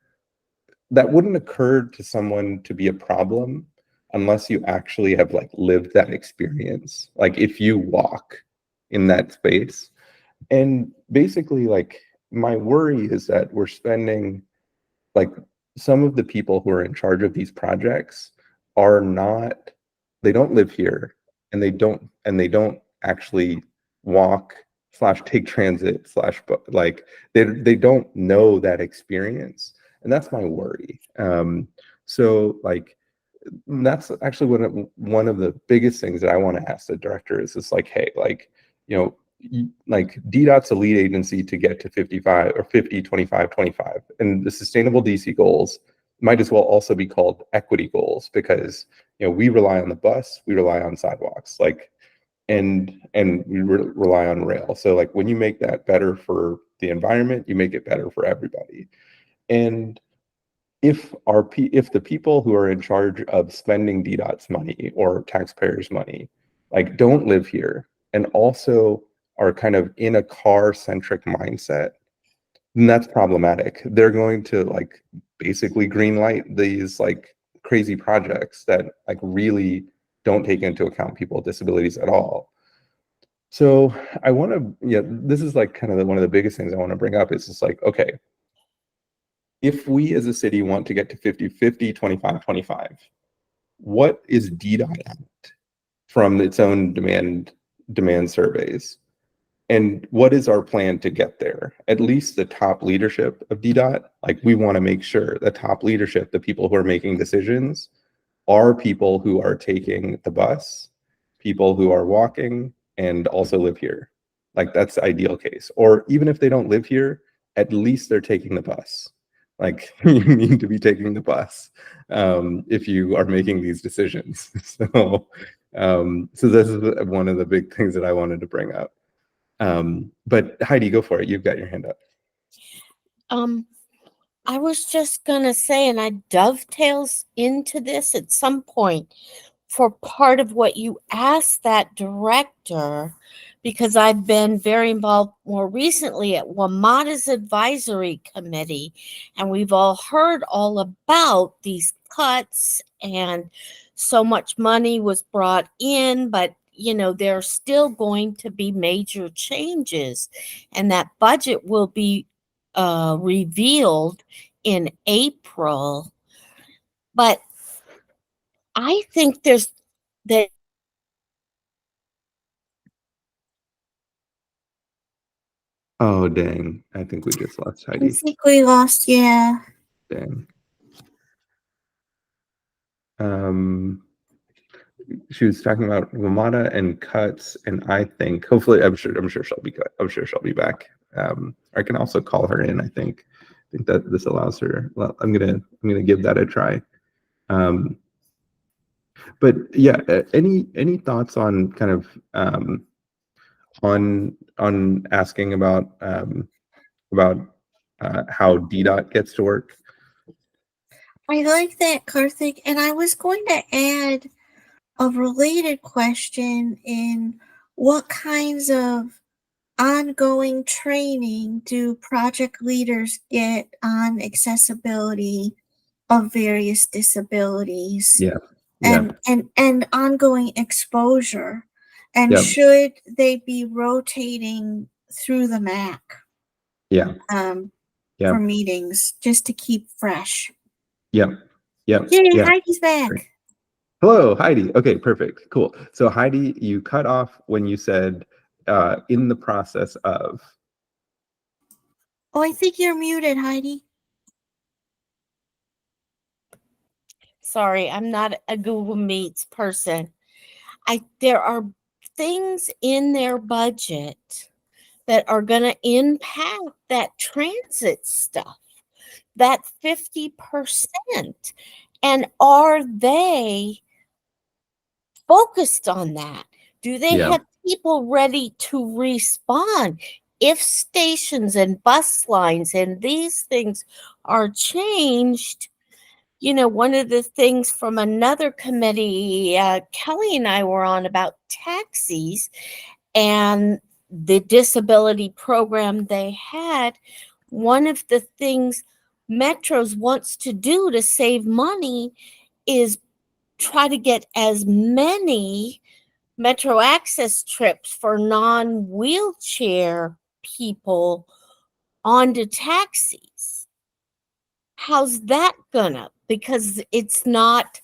that wouldn't occur to someone to be a problem unless you actually have like lived that experience, like if you walk in that space. And basically, like my worry is that we're spending, like some of the people who are in charge of these projects are not, they don't live here, and they don't actually walk / take transit / like they don't know that experience. And that's my worry. So like that's actually one of the biggest things that I want to ask the director is just like, hey, like like DDOT's a lead agency to get to 55 or 50, 25, 25. And the sustainable DC goals might as well also be called equity goals, because we rely on the bus, we rely on sidewalks, like and we rely on rail. So like when you make that better for the environment, you make it better for everybody. And if the people who are in charge of spending DDOT's money or taxpayers' money like don't live here and also are kind of in a car-centric mindset, then that's problematic. They're going to like basically green light these like crazy projects that like really don't take into account people with disabilities at all. So I want to, this is like kind of one of the biggest things I want to bring up is just like, okay, if we as a city want to get to 50, 50, 25, 25, what is DDOT at from its own demand surveys? And what is our plan to get there? At least the top leadership of DDOT, like we want to make sure the top leadership, the people who are making decisions, are people who are taking the bus, people who are walking, and also live here. Like that's the ideal case. Or even if they don't live here, at least they're taking the bus. Like you need to be taking the bus if you are making these decisions. So this is one of the big things that I wanted to bring up. But Heidi, go for it. You've got your hand up. I was just gonna say, and I dovetails into this at some point for part of what you asked that director, because I've been very involved more recently at WMATA's advisory committee, and we've all heard all about these cuts, and so much money was brought in, but you know, there are still going to be major changes, and that budget will be revealed in April. But I think there's that. Oh, dang. I think we just lost I Heidi. think we lost, yeah. Dang. She was talking about WMATA and cuts, and I think hopefully I'm sure she'll be back. I can also call her in. I think that this allows her. Well, I'm gonna give that a try. But yeah, any thoughts on kind of on asking about how DDOT gets to work? I like that, Karthik. And I was going to add a related question in what kinds of ongoing training do project leaders get on accessibility of various disabilities? Yeah. And ongoing exposure. And Yep. should they be rotating through the MAAC? Yeah. For meetings just to keep fresh. Yep. Yeah, Heidi's back. Great. Hello, Heidi. Okay, perfect. Cool. So Heidi, you cut off when you said in the process of. Oh, I think you're muted, Heidi. Sorry, I'm not a Google Meets person. There are things in their budget that are going to impact that transit stuff, that 50%. And are they focused on that? Do they have people ready to respond? If stations and bus lines and these things are changed, you know, one of the things from another committee, Kelly and I were on about taxis and the disability program they had. One of the things Metros wants to do to save money is try to get as many Metro Access trips for non-wheelchair people onto taxis. How's that gonna? Because it's not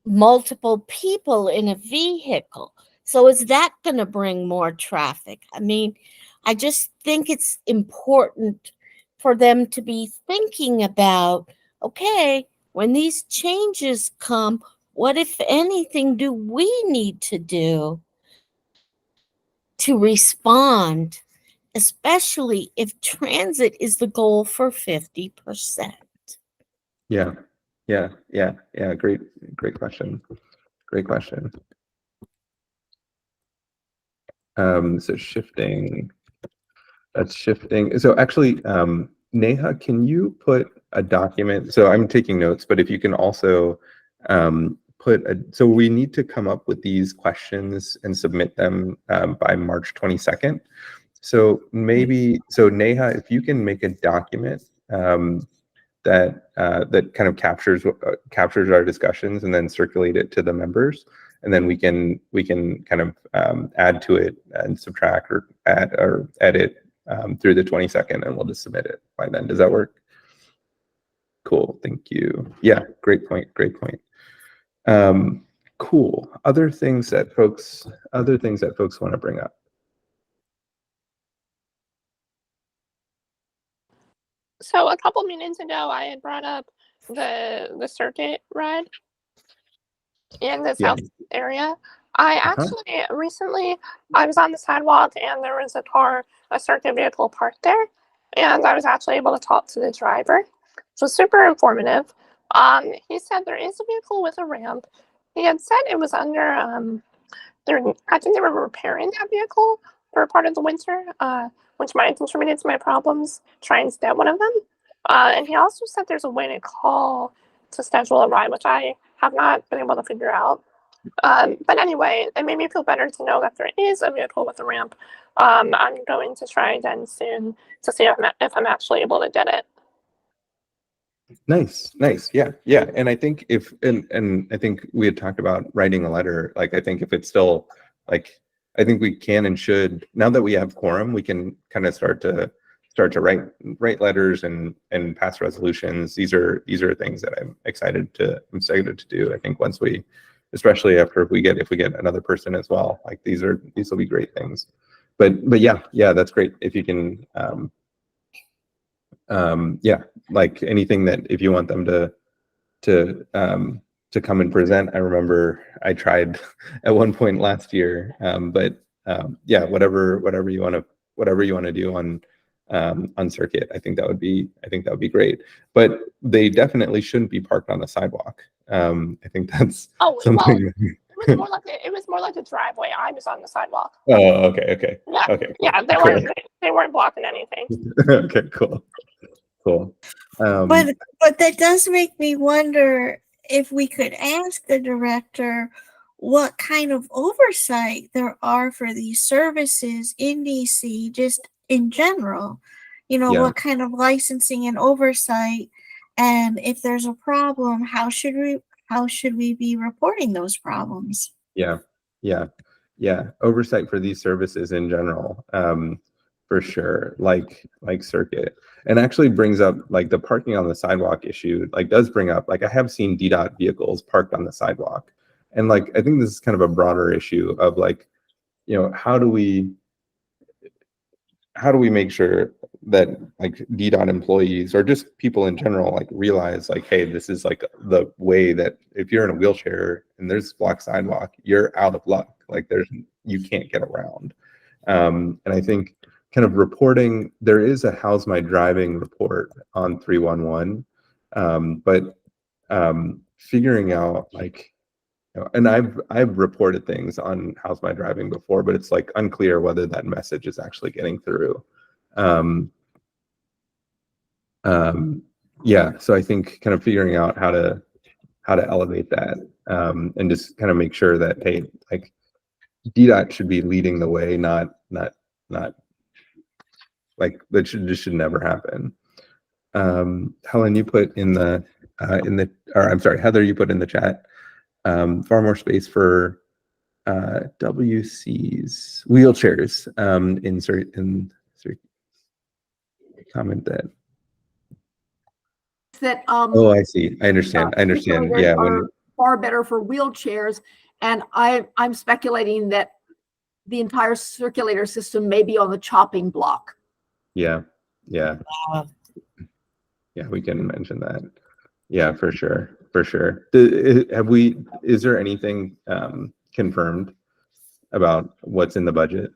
multiple people in a vehicle. So is that gonna bring more traffic? I mean, I just think it's important for them to be thinking about, okay, when these changes come, what, if anything, do we need to do to respond, especially if transit is the goal for 50%? Yeah. Great question. So shifting. So actually, Neha, can you put a document? So I'm taking notes, but if you can also so we need to come up with these questions and submit them by March 22nd. So Neha, if you can make a document that kind of captures our discussions and then circulate it to the members, and then we can kind of add to it and subtract or add or edit through the 22nd, and we'll just submit it by then. Does that work? Cool. Thank you. Yeah. Great point. Cool. Other things that folks want to bring up. So a couple meetings ago, I had brought up the circuit ride in the Yeah. south area. I actually recently I was on the sidewalk and there was a circuit vehicle parked there, and I was actually able to talk to the driver, which was super informative. He said there is a vehicle with a ramp. He had said it was under I think they were repairing that vehicle for part of the winter, which might have contributed to my problems trying to get one of them. And he also said there's a way to call to schedule a ride, which I have not been able to figure out. But anyway, it made me feel better to know that there is a vehicle with a ramp. I'm going to try again soon to see if I'm actually able to get it. Nice. Yeah. And I think and I think we had talked about writing a letter. Like, I think if it's still like, I think we can and should, now that we have quorum, we can kind of start to write letters and pass resolutions. These are things that I'm excited to do. I think once we, especially after if we get another person as well, like these will be great things. But yeah, that's great if you can. Yeah, like anything that if you want them to come and present. I remember I tried at one point last year, but yeah, whatever you want to do on circuit, I think that would be great. But they definitely shouldn't be parked on the sidewalk. I think that's something. Well, it was more like a driveway. I was on the sidewalk. Oh, okay. Yeah. Okay. Yeah, they weren't blocking anything. Okay, cool. But that does make me wonder if we could ask the director what kind of oversight there are for these services in DC, just in general. What kind of licensing and oversight, and if there's a problem, how should we be reporting those problems? Yeah. Oversight for these services in general, for sure. Like circuit, and actually brings up like the parking on the sidewalk issue. Like does bring up like I have seen DDOT vehicles parked on the sidewalk, and like I think this is kind of a broader issue of like, how do we make sure that like DDOT employees or just people in general like realize like, hey, this is like the way that if you're in a wheelchair and there's blocked sidewalk, you're out of luck. Like you can't get around. And I think kind of reporting, there is a How's My Driving report on 311, but figuring out like, and I've reported things on How's My Driving before, but it's like unclear whether that message is actually getting through. Yeah, so I think kind of figuring out how to elevate that, and just kind of make sure that, hey, like DDOT should be leading the way, not like that should never happen. Helen, you put in the or I'm sorry, Heather, you put in the chat. Far more space for WC's wheelchairs. Insert comment that. Oh, I see. I understand. Yeah, far better for wheelchairs, and I'm speculating that the entire circulator system may be on the chopping block. Yeah, we can mention that. Yeah, for sure. Is there anything confirmed about what's in the budget?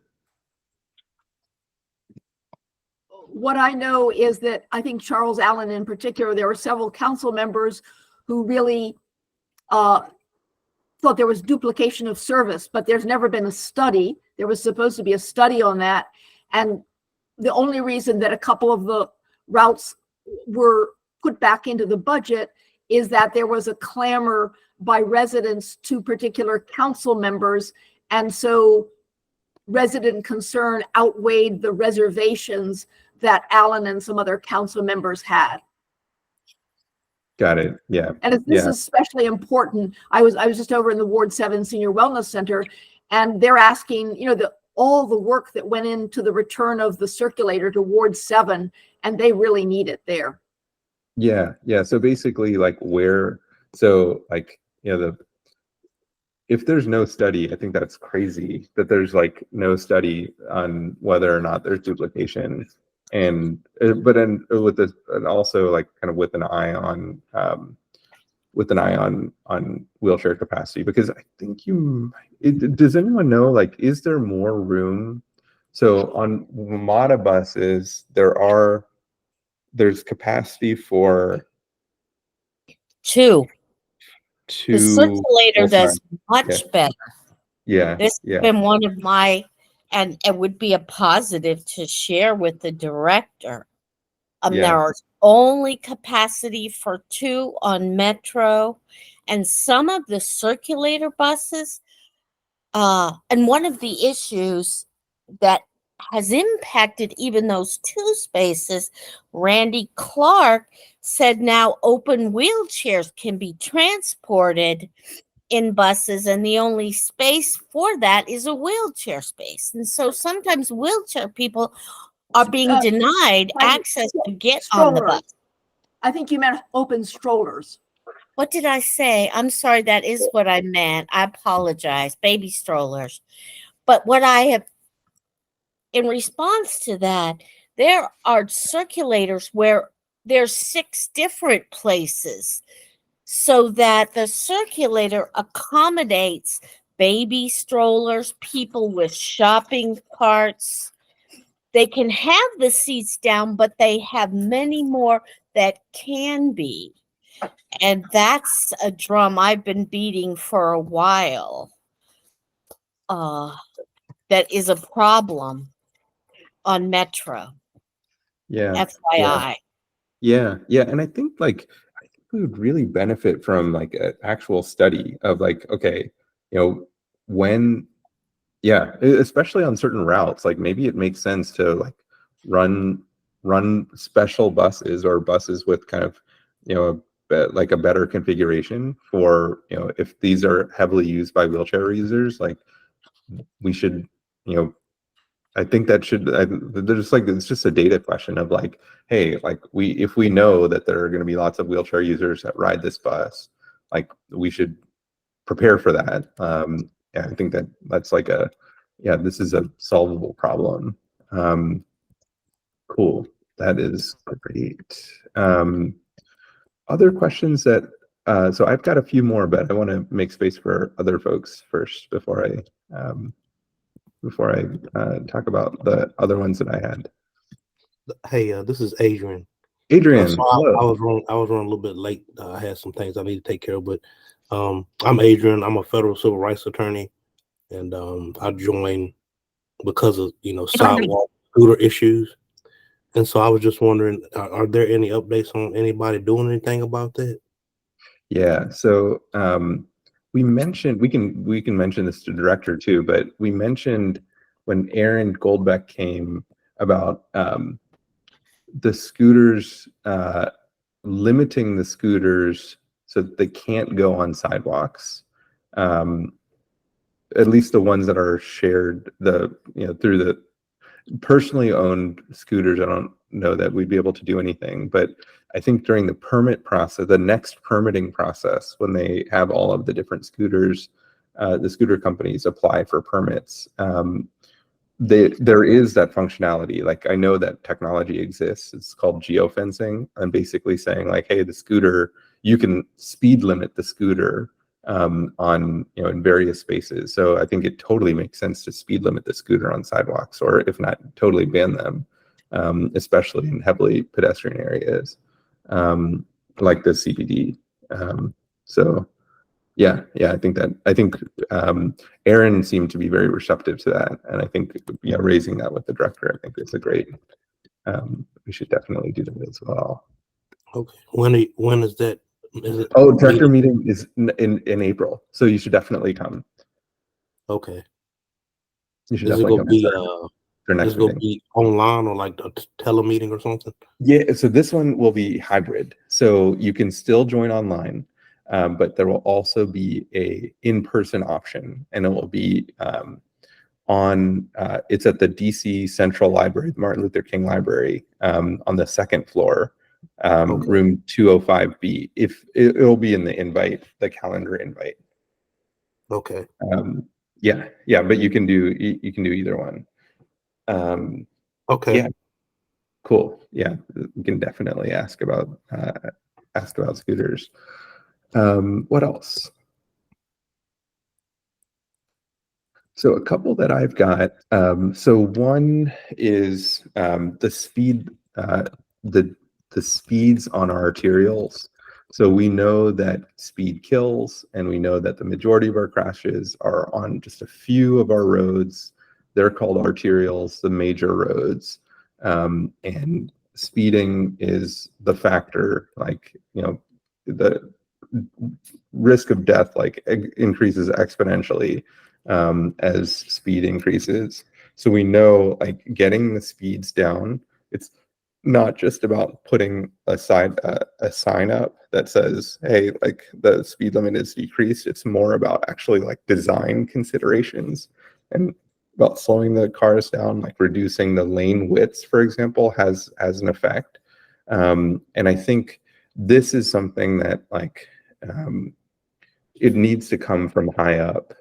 What I know is that I think Charles Allen in particular, there were several council members who really thought there was duplication of service, but there's never been a study. There was supposed to be a study on that. And the only reason that a couple of the routes were put back into the budget is that there was a clamor by residents to particular council members. And so resident concern outweighed the reservations that Alan and some other council members had. Got it. Yeah. And this is especially important. I was just over in the Ward 7 Senior Wellness Center, and they're asking, all the work that went into the return of the circulator to Ward 7, and they really need it there. Yeah. So basically, like if there's no study, I think that's crazy that there's like no study on whether or not there's duplication. and but then with this, and also like kind of with an eye on wheelchair capacity, because I think does anyone know, like, is there more room? So on MAACDC buses, there's capacity for Two. The two circulator full-time. does much better. Yeah, This has been one of my, and it would be a positive to share with the director. There is only capacity for 2 on Metro, and some of the circulator buses. And one of the issues that has impacted even those 2 spaces, Randy Clark said now open wheelchairs can be transported in buses, and the only space for that is a wheelchair space. And so sometimes wheelchair people are being denied access to get on the bus. I think you meant open strollers. What did I say? I'm sorry, that is what I meant. I apologize. Baby strollers. But what I have, in response to that, there are circulators where there's 6 different places, so that the circulator accommodates baby strollers, people with shopping carts. They can have the seats down, but they have many more that can be. And that's a drum I've been beating for a while. That is a problem on Metro. Yeah. FYI. Yeah. And I think we would really benefit from like an actual study of like, okay, when, especially on certain routes, like maybe it makes sense to like run special buses or buses with kind of, like a better configuration for, if these are heavily used by wheelchair users, like we should, I think that there's like, it's just a data question of like, hey, like if we know that there are going to be lots of wheelchair users that ride this bus, like we should prepare for that. I think that's like this is a solvable problem. Cool. That is great. Other questions that, so I've got a few more, but I want to make space for other folks first before I talk about the other ones that I had. Hey, this is Adrian. Adrian, So I was running a little bit late. I had some things I need to take care of, but I'm Adrian. I'm a federal civil rights attorney, and I joined because of sidewalk scooter issues. And so I was just wondering, are there any updates on anybody doing anything about that? Yeah. So we mentioned, we can mention this to director too, but we mentioned when Aaron Goldbeck came about the scooters, limiting the scooters so that they can't go on sidewalks. At least the ones that are shared through the personally owned scooters, I don't know that we'd be able to do anything, but I think during the permit process, the next permitting process, when they have all of the different scooters, the scooter companies apply for permits. There is that functionality. Like I know that technology exists. It's called geofencing. I'm basically saying like, hey, the scooter, you can speed limit the scooter on in various spaces. So I think it totally makes sense to speed limit the scooter on sidewalks, or if not totally ban them, especially in heavily pedestrian areas like the CBD. So I think Aaron seemed to be very receptive to that, and I think raising that with the director, I think is a great. We should definitely do that as well. Okay, when is that? Director meeting is in April, so you should definitely come. Okay. You should is it definitely come. Is it going to be online or like a telemeeting or something? Yeah, so this one will be hybrid. So you can still join online, but there will also be a in-person option, and it will be it's at the DC Central Library, the Martin Luther King Library, on the 2nd floor. Room 205B. If it'll be in the invite, the calendar invite. Okay. But you can do either one. Okay. Yeah. Cool. Yeah, we can definitely ask about scooters. What else? So a couple that I've got. So one is the speed, the speeds on our arterials. So we know that speed kills, and we know that the majority of our crashes are on just a few of our roads. They're called arterials, the major roads, and speeding is the factor. Like, you know, the risk of death like increases exponentially as speed increases. So we know like getting the speeds down, it's not just about putting a sign up that says, hey, like the speed limit is decreased. It's more about actually like design considerations and about slowing the cars down, like reducing the lane widths, for example, has an effect. And I think this is something that like it needs to come from high up,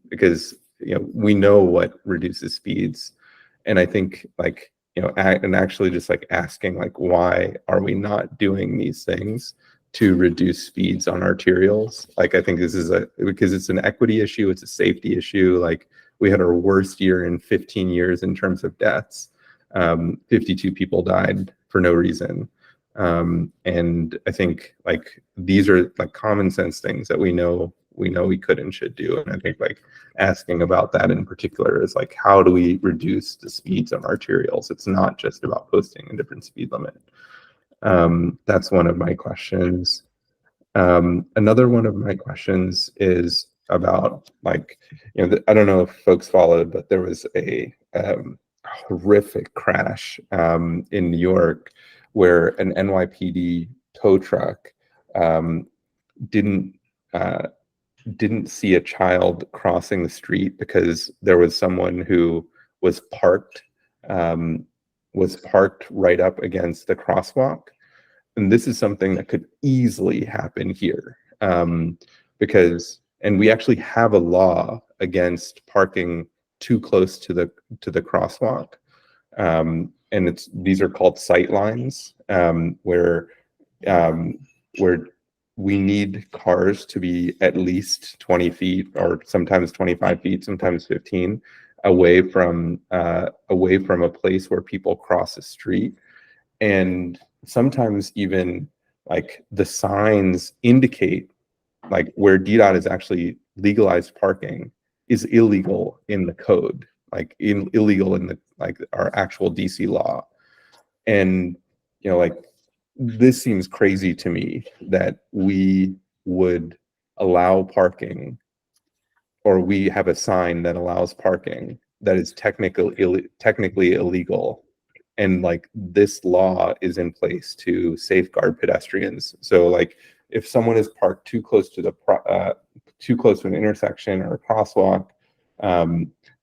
because you know we know what reduces speeds, and I think like you know and actually just like asking like why are we not doing these things to reduce speeds on arterials? Like I think this is because it's an equity issue, it's a safety issue. Like we had our worst year in 15 years in terms of deaths. 52 people died for no reason. And I think like these are like common sense things that we know we could and should do. And I think like asking about that in particular is like, how do we reduce the speeds on arterials? It's not just about posting a different speed limit. That's one of my questions. Another one of my questions is about like, you know, I don't know if folks followed, but there was a horrific crash in New York where an NYPD tow truck didn't see a child crossing the street because there was someone who was parked right up against the crosswalk. And this is something that could easily happen here, because we actually have a law against parking too close to the crosswalk. And these are called sight lines, where we need cars to be at least 20 feet or sometimes 25 feet, sometimes 15 away from a place where people cross the street. And sometimes even like the signs indicate like where DDOT is actually legalized parking is illegal in the code, like illegal in the like our actual DC law. And you know, like this seems crazy to me that we would allow parking, or we have a sign that allows parking that is technically illegal, and like this law is in place to safeguard pedestrians. So like if someone is parked too close to an intersection or a crosswalk,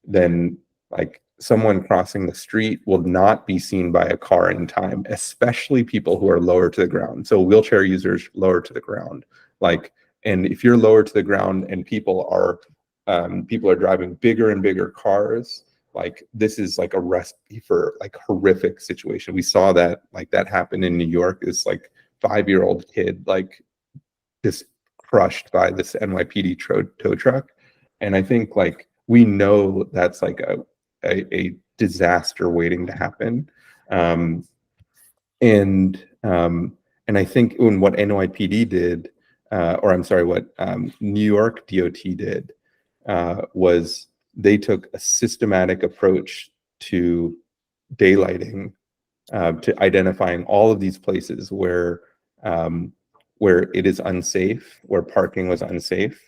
then like someone crossing the street will not be seen by a car in time, especially people who are lower to the ground. So wheelchair users lower to the ground, like, and if you're lower to the ground and people are driving bigger and bigger cars, like this is like a recipe for like horrific situation. We saw that like that happened in New York. This like 5-year-old kid like just crushed by this NYPD tow truck. And I think like we know that's like a disaster waiting to happen. And I think when what NYPD did, or I'm sorry, what New York DOT did, was they took a systematic approach to daylighting, to identifying all of these places where it is unsafe, where parking was unsafe.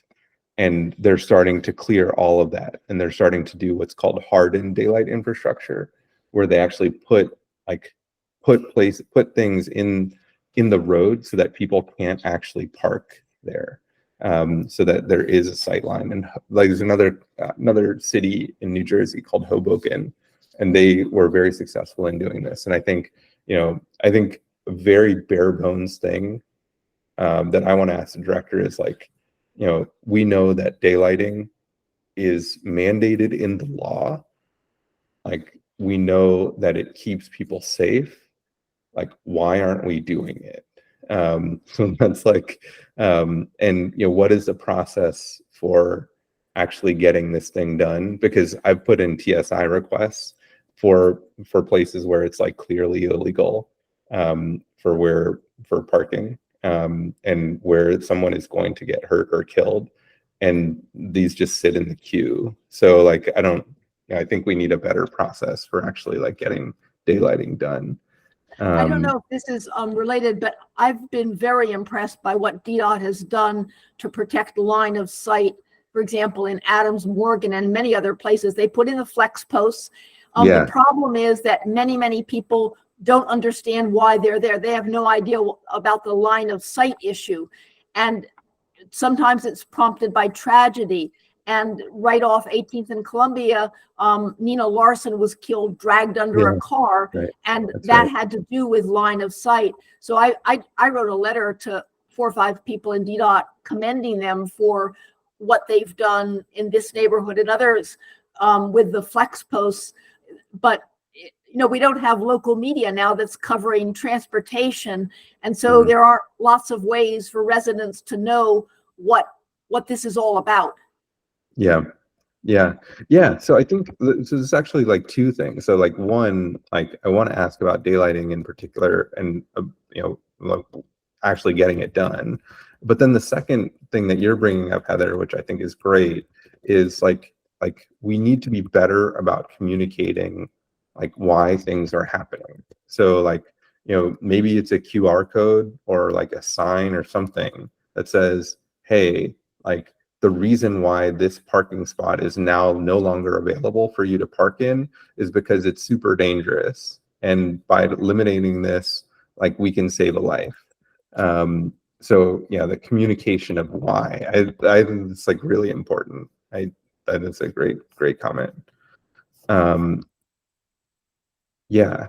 And they're starting to clear all of that. And they're starting to do what's called hardened daylight infrastructure, where they actually put things in the road so that people can't actually park there. So that there is a sight line. And like there's another city in New Jersey called Hoboken, and they were very successful in doing this. And I think a very bare bones thing that I want to ask the director is like, you know, we know that daylighting is mandated in the law. Like we know that it keeps people safe. Like, why aren't we doing it? So that's like, and you know, what is the process for actually getting this thing done? Because I've put in TSI requests for places where it's like clearly illegal, for parking, and where someone is going to get hurt or killed, and these just sit in the queue. So like, I think we need a better process for actually like getting daylighting done. I don't know if this is related, but I've been very impressed by what DDOT has done to protect line of sight. For example, in Adams Morgan and many other places, they put in the flex posts. The problem is that many people don't understand why they're there. They have no idea about the line of sight issue. And sometimes it's prompted by tragedy. And right off 18th and Columbia, Nina Larson was killed, dragged under a car, and that had to do with line of sight. So I wrote a letter to 4 or 5 people in DDOT commending them for what they've done in this neighborhood and others with the flex posts. But you know, we don't have local media now that's covering transportation, and so there are lots of ways for residents to know what this is all about. Yeah. So I think so there's actually like 2 things. So like, one, like I want to ask about daylighting in particular, and you know, like actually getting it done. But then the second thing that you're bringing up, Heather, which I think is great, is like we need to be better about communicating like why things are happening. So like, you know, maybe it's a QR code or like a sign or something that says, hey, like, the reason why this parking spot is now no longer available for you to park in is because it's super dangerous. And by eliminating this, like, we can save a life. So yeah, the communication of why, I think it's like really important. That's a great comment. Yeah.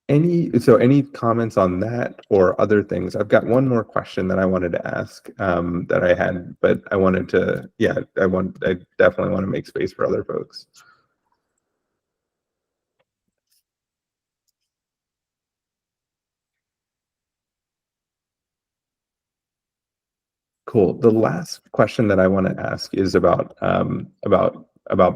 Any comments on that or other things? I've got one more question that I wanted to ask, that I had, but I wanted to, I definitely want to make space for other folks. Cool. The last question that I want to ask is about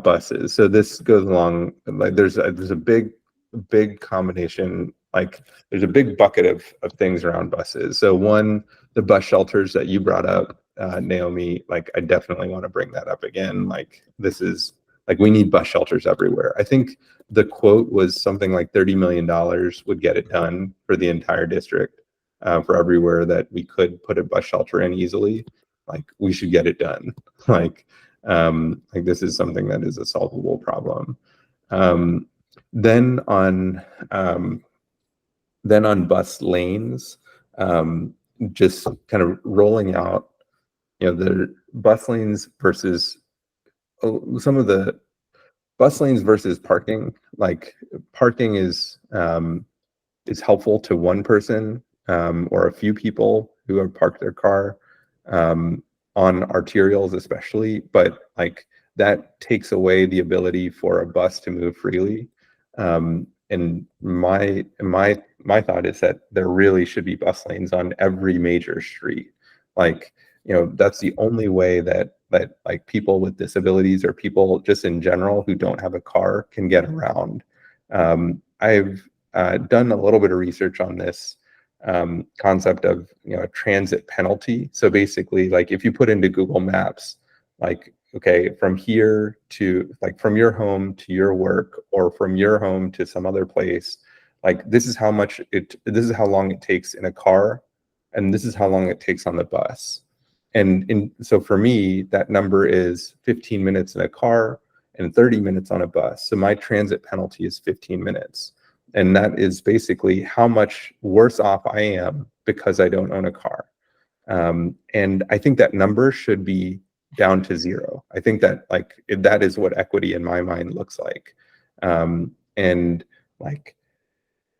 buses. So this goes along, like, there's a big combination, like there's a big bucket of things around buses. So one, the bus shelters that you brought up, Naomi, like I definitely want to bring that up again. Like, this is like, we need bus shelters everywhere. I think the quote was something like $30 million would get it done for the entire district, for everywhere that we could put a bus shelter in easily. Like, we should get it done. Like this is something that is a solvable problem. Then on bus lanes, just kind of rolling out, you know, the bus lanes versus some of the bus lanes versus parking. Like, parking is helpful to one person, or a few people who have parked their car on arterials especially, but like that takes away the ability for a bus to move freely. And my thought is that there really should be bus lanes on every major street. Like, you know, that's the only way that like people with disabilities or people just in general who don't have a car can get around. I've done a little bit of research on this concept of, you know, a transit penalty. So basically, like, if you put into Google Maps, like, okay, from here to, like, from your home to your work, or from your home to some other place, like, this is how long it takes in a car, and this is how long it takes on the bus. And so for me, that number is 15 minutes in a car and 30 minutes on a bus. So my transit penalty is 15 minutes. And that is basically how much worse off I am because I don't own a car. And I think that number should be down to 0. I think that, like, that is what equity in my mind looks like. And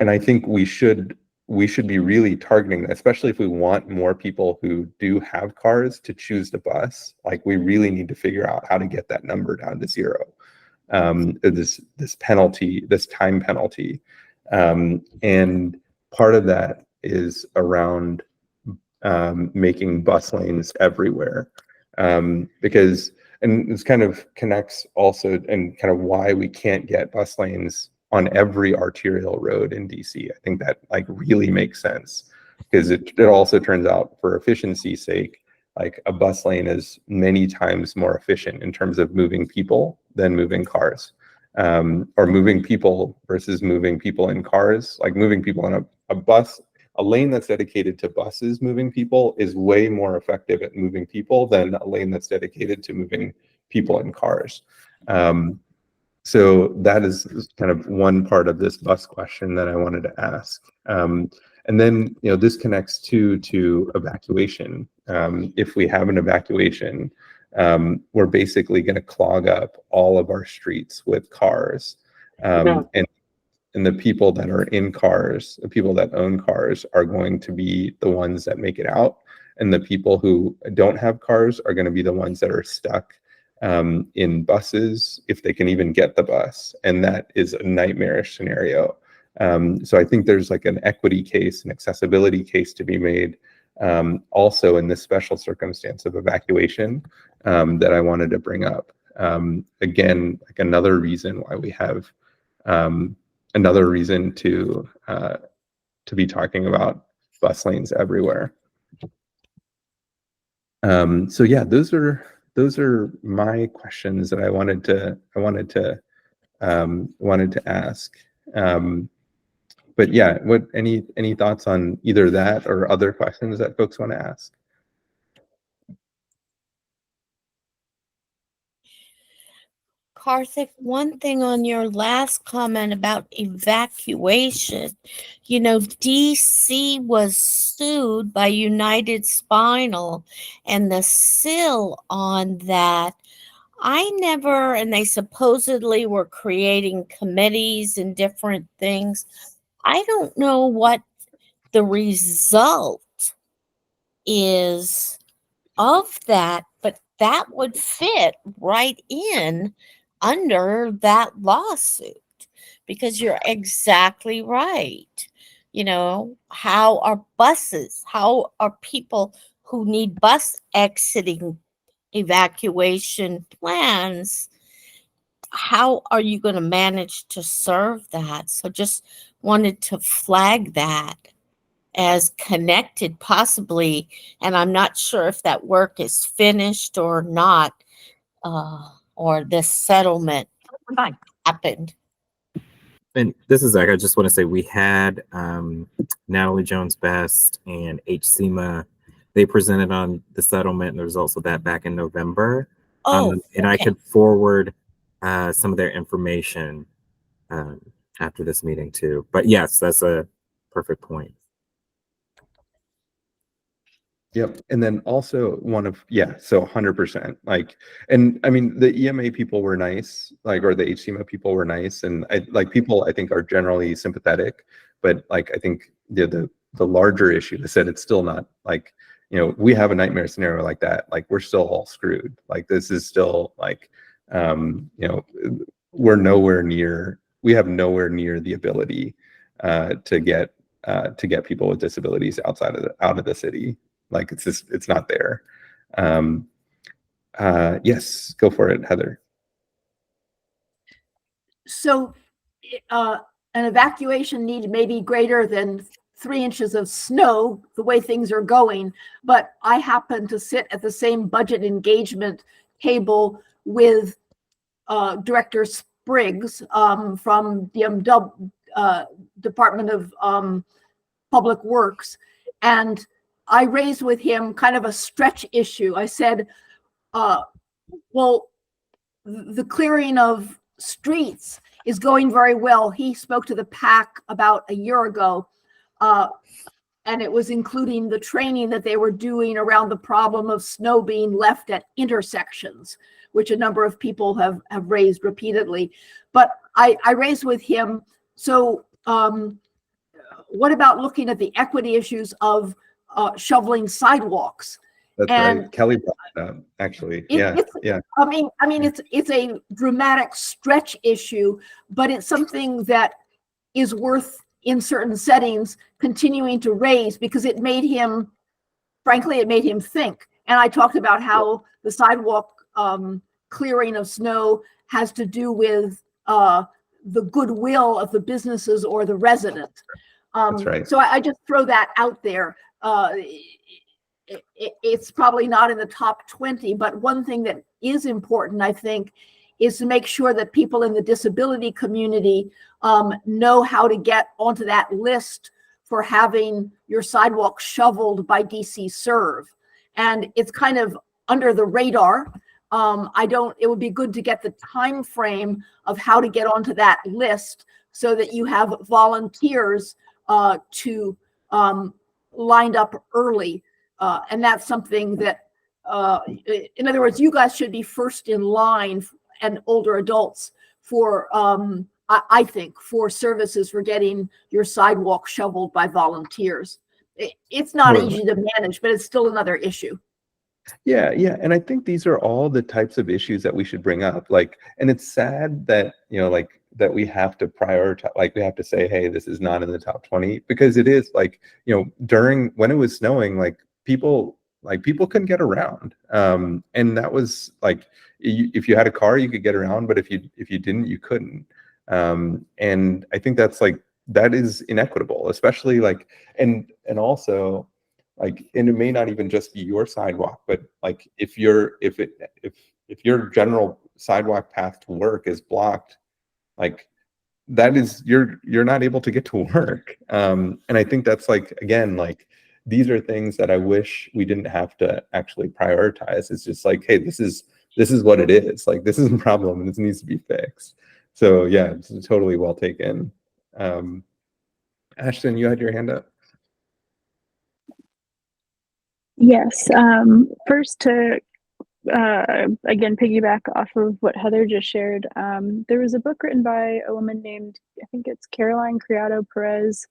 I think we should we should be really targeting that, especially if we want more people who do have cars to choose the bus. Like, we really need to figure out how to get that number down to 0. This penalty, this time penalty, and part of that is around making bus lanes everywhere, because, and this kind of connects also, and kind of why we can't get bus lanes on every arterial road in DC. I think that like really makes sense, because it also turns out, for efficiency's sake, like a bus lane is many times more efficient in terms of moving people than moving cars, or moving people versus moving people in cars. Like, moving people in a bus, a lane that's dedicated to buses moving people is way more effective at moving people than a lane that's dedicated to moving people in cars. So that is kind of one part of this bus question that I wanted to ask. And then, this connects to evacuation. If we have an evacuation, we're basically going to clog up all of our streets with cars. And the people that are in cars, the people that own cars, are going to be the ones that make it out. And the people who don't have cars are going to be the ones that are stuck in buses, if they can even get the bus. And that is a nightmarish scenario. So I think there's like an equity case, an accessibility case to be made, also in this special circumstance of evacuation, that I wanted to bring up. Again, like another reason why we have another reason to be talking about bus lanes everywhere. So yeah, those are my questions that I wanted to ask. But yeah, any thoughts on either that or other questions that folks want to ask? Karthik, one thing on your last comment about evacuation, DC was sued by United Spinal, and the SIL on that, and they supposedly were creating committees and different things. I don't know what the result is of that, but that would fit right in under that lawsuit, because you're exactly right. How are people who need bus exiting evacuation plans, how are you going to manage to serve that? So just wanted to flag that as connected possibly, and I'm not sure if that work is finished or not, or this settlement happened. And this is Zach. I just want to say we had Natalie Jones-Best and HCMA. They presented on the settlement and the results of that back in November. And okay. I could forward some of their information after this meeting too. But yes, that's a perfect point. Yep. And then also so 100%. Like, and I mean, the EMA people were nice, like, or the HCMA people were nice. And people, I think, are generally sympathetic, but like, I think the larger issue is that it's still not like, we have a nightmare scenario like that. Like, we're still all screwed. Like, this is still like, we have nowhere near the ability to get people with disabilities out of the city. Like, it's not there. Yes, go for it, Heather. So an evacuation need may be greater than 3 inches of snow, the way things are going. But I happen to sit at the same budget engagement table with Director Spriggs from the Department of Public Works. And I raised with him kind of a stretch issue. I said, well, the clearing of streets is going very well. He spoke to the PAC about a year ago, and it was including the training that they were doing around the problem of snow being left at intersections, which a number of people have raised repeatedly. But I raised with him, so what about looking at the equity issues of shoveling sidewalks? That's right. Kelly brought that up, actually. Yeah. I mean, it's a dramatic stretch issue, but it's something that is worth, in certain settings, continuing to raise, because it made him, frankly, it made him think. And I talked about how the sidewalk clearing of snow has to do with the goodwill of the businesses or the residents. That's right. So I just throw that out there. It's probably not in the top 20, but one thing that is important, I think, is to make sure that people in the disability community know how to get onto that list for having your sidewalk shoveled by DC Serve. And it's kind of under the radar. It would be good to get the time frame of how to get onto that list so that you have volunteers to lined up early. And that's something that, in other words, you guys should be first in line, and older adults, for, I think, for services for getting your sidewalk shoveled by volunteers. It's not easy to manage, but it's still another issue. Yeah. And I think these are all the types of issues that we should bring up. Like, and it's sad that, that we have to prioritize, like we have to say, hey, this is not in the top 20, because it is like, when it was snowing, like people couldn't get around. And that was like, if you had a car, you could get around, but if you didn't, you couldn't. And I think that's like, that is inequitable, especially like, and also like, and it may not even just be your sidewalk, but like if your general sidewalk path to work is blocked, like that is, you're not able to get to work. And I think that's like, again, like these are things that I wish we didn't have to actually prioritize. It's just like, hey, this is what it is. Like, this is a problem and this needs to be fixed. So yeah, it's totally well taken. Ashton, you had your hand up. Yes. First, to again piggyback off of what Heather just shared, there was a book written by a woman named, I think it's Caroline Criado Perez.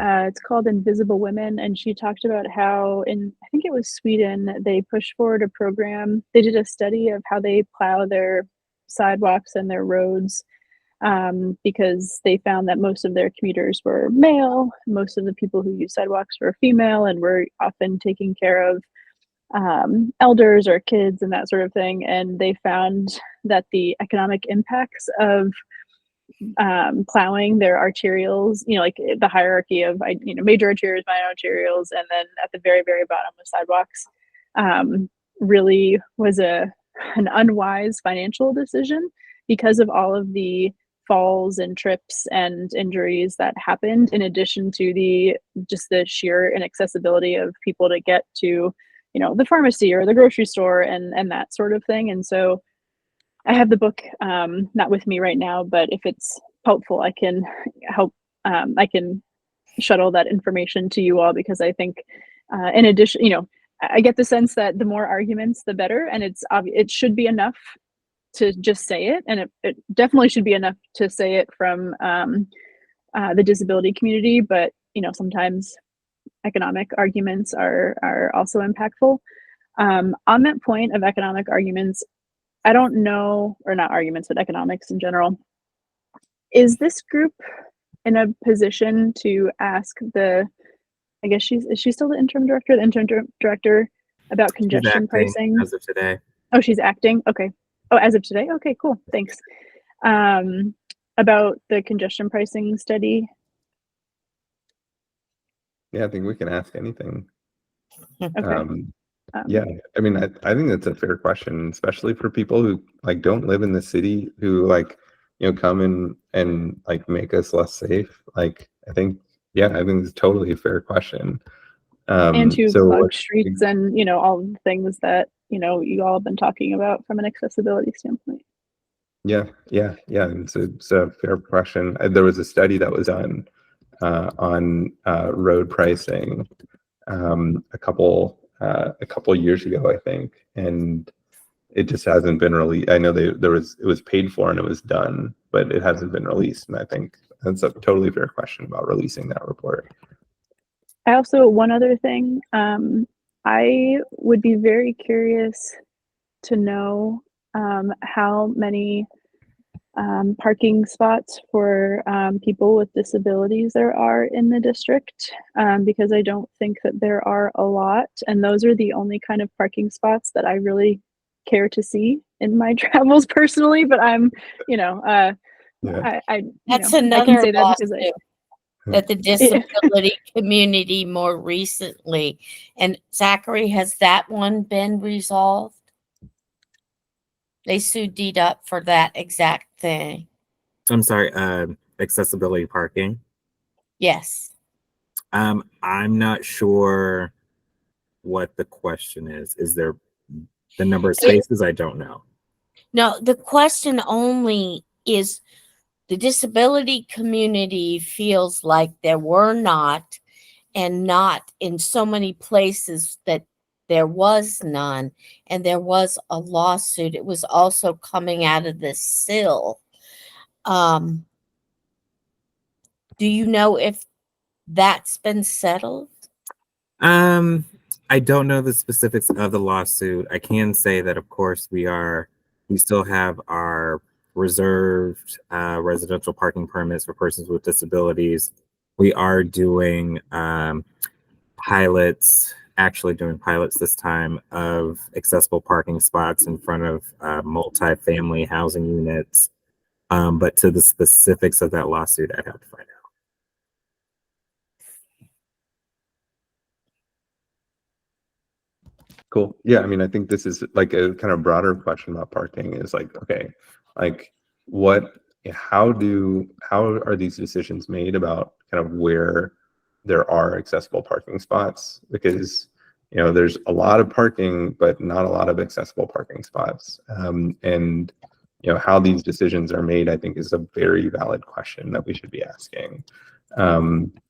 It's called Invisible Women, and she talked about how in, I think it was Sweden, they pushed forward a program. They did a study of how they plow their sidewalks and their roads, because they found that most of their commuters were male, most of the people who use sidewalks were female, and were often taking care of elders or kids and that sort of thing. And they found that the economic impacts of plowing their arterials, like the hierarchy of major arterials, minor arterials, and then at the very, very bottom of sidewalks, really was an unwise financial decision, because of all of the falls and trips and injuries that happened, in addition to the sheer inaccessibility of people to get to the pharmacy or the grocery store and that sort of thing. And so I have the book not with me right now, but if it's helpful, I can help. I can shuttle that information to you all, because I think in addition, I get the sense that the more arguments, the better, and it should be enough to just say it, and it definitely should be enough to say it from the disability community. But sometimes economic arguments are also impactful. On that point of economic arguments, I don't know, or not arguments, but economics in general. Is this group in a position to ask I guess is she still the interim director about congestion pricing? As of today. Oh, she's acting? Okay. Oh, as of today? Okay, cool. Thanks. About the congestion pricing study. Yeah, I think we can ask anything. Okay. Yeah, I mean, I think that's a fair question, especially for people who like don't live in the city, who like, come in and like make us less safe. Like, I think it's totally a fair question. And to plug streets and, all the things that, you all have been talking about from an accessibility standpoint. Yeah. It's a fair question. There was a study that was done on road pricing a couple years ago, I think, and it just hasn't been released. I know it was paid for and it was done, but it hasn't been released. And I think that's a totally fair question about releasing that report. I also, one other thing, I would be very curious to know how many parking spots for people with disabilities there are in the district, because I don't think that there are a lot, and those are the only kind of parking spots that I really care to see in my travels personally. But I'm, Yeah. I That's I can another say that because lawsuit that the disability community more recently. And Zachary, has that one been resolved? They sued DDOT for that exact thing. I'm sorry, accessibility parking. Yes. I'm not sure what the question is. Is there the number of spaces? I don't know. No, the question only is the disability community feels like there were not, and not in so many places that there was none, and there was a lawsuit. It was also coming out of the SIL. Do you know if that's been settled? I don't know the specifics of the lawsuit. I can say that, of course, we still have our reserved residential parking permits for persons with disabilities. We are doing actually doing pilots this time of accessible parking spots in front of multi-family housing units. But to the specifics of that lawsuit, I'd have to find out. Cool. Yeah, I mean, I think this is like a kind of broader question about parking is like, okay, like how are these decisions made about kind of where there are accessible parking spots? Because, there's a lot of parking, but not a lot of accessible parking spots. And, how these decisions are made, I think, is a very valid question that we should be asking. And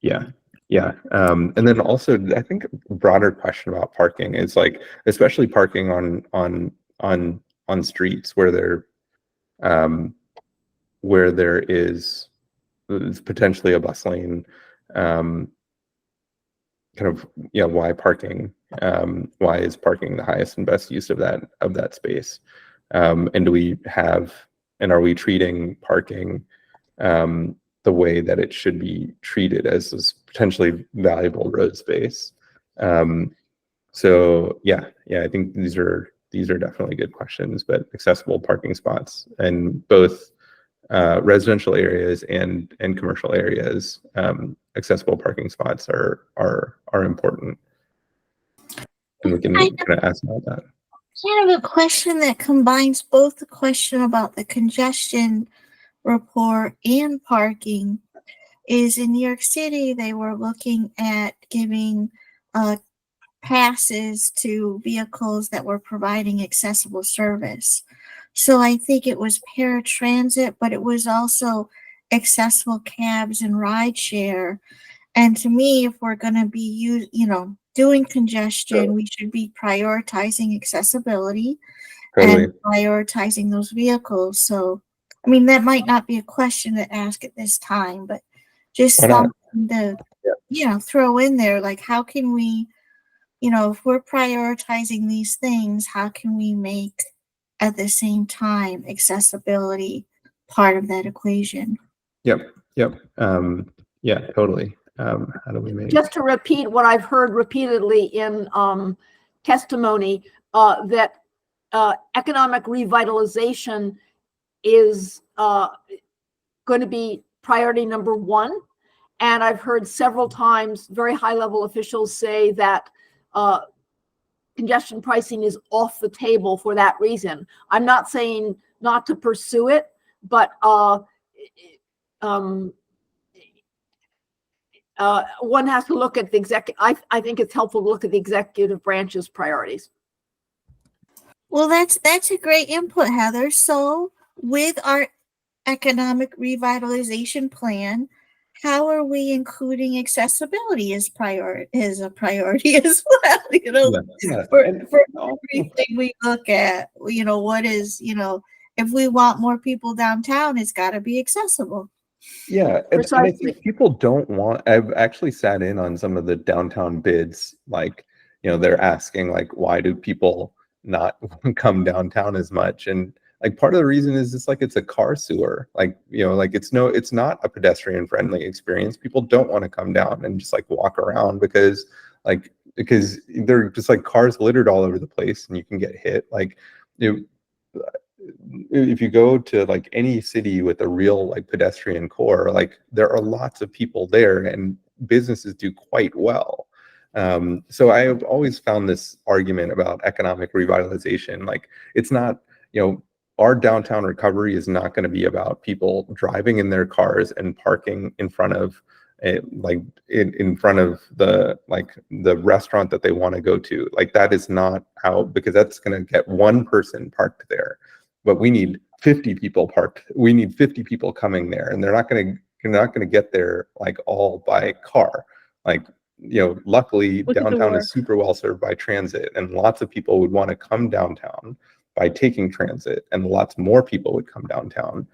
yeah. And then also, I think a broader question about parking is like, especially parking on streets where there is potentially a bus lane. Kind of, why parking? Why is parking the highest and best use of that space? And are we treating parking the way that it should be treated as this potentially valuable road space? So yeah, I think these are definitely good questions. But accessible parking spots in both residential areas and commercial areas, accessible parking spots are important, and we can kind of ask about that. Kind of a question that combines both the question about the congestion report and parking is in New York City, they were looking at giving passes to vehicles that were providing accessible service. So I think it was paratransit, but it was also accessible cabs and rideshare. And to me, if we're going to be doing congestion, we should be prioritizing accessibility and prioritizing those vehicles. So, I mean, that might not be a question to ask at this time, but just something to, throw in there. Like, how can we, if we're prioritizing these things, how can we make at the same time accessibility part of that equation? Yep. Yeah, totally. How do we make? Just to repeat what I've heard repeatedly in testimony, that economic revitalization is going to be priority number one. And I've heard several times very high-level officials say that congestion pricing is off the table for that reason. I'm not saying not to pursue it, but one has to look at the executive. I think it's helpful to look at the executive branch's priorities. Well, that's a great input, Heather. So with our economic revitalization plan, how are we including accessibility as a priority as well? You know, Yeah. for And everything we look at, you know, what is, you know, if we want more people downtown, it's got to be accessible. yeah, and I Precisely. think people don't want. I've actually sat in on some of the downtown bids. Like, you know, they're asking like, why do people not come downtown as much? And like part of the reason is it's like it's a car sewer. Like, you know, like it's not a pedestrian friendly experience. People don't want to come down and just like walk around because they're just like cars littered all over the place and you can get hit. Like, you if you go to like any city with a real like pedestrian core, like there are lots of people there and businesses do quite well. So I have always found this argument about economic revitalization, like it's not, you know, our downtown recovery is not going to be about people driving in their cars and parking in front of in front of the restaurant that they want to go to. Like that is not how, because that's going to get one person parked there. But we need 50 people parked. We need 50 people coming there, and they're not going to get there like all by car. Like, you know, luckily Look at the downtown war. is super well served by transit, and lots of people would want to come downtown by taking transit, and lots more people would come downtown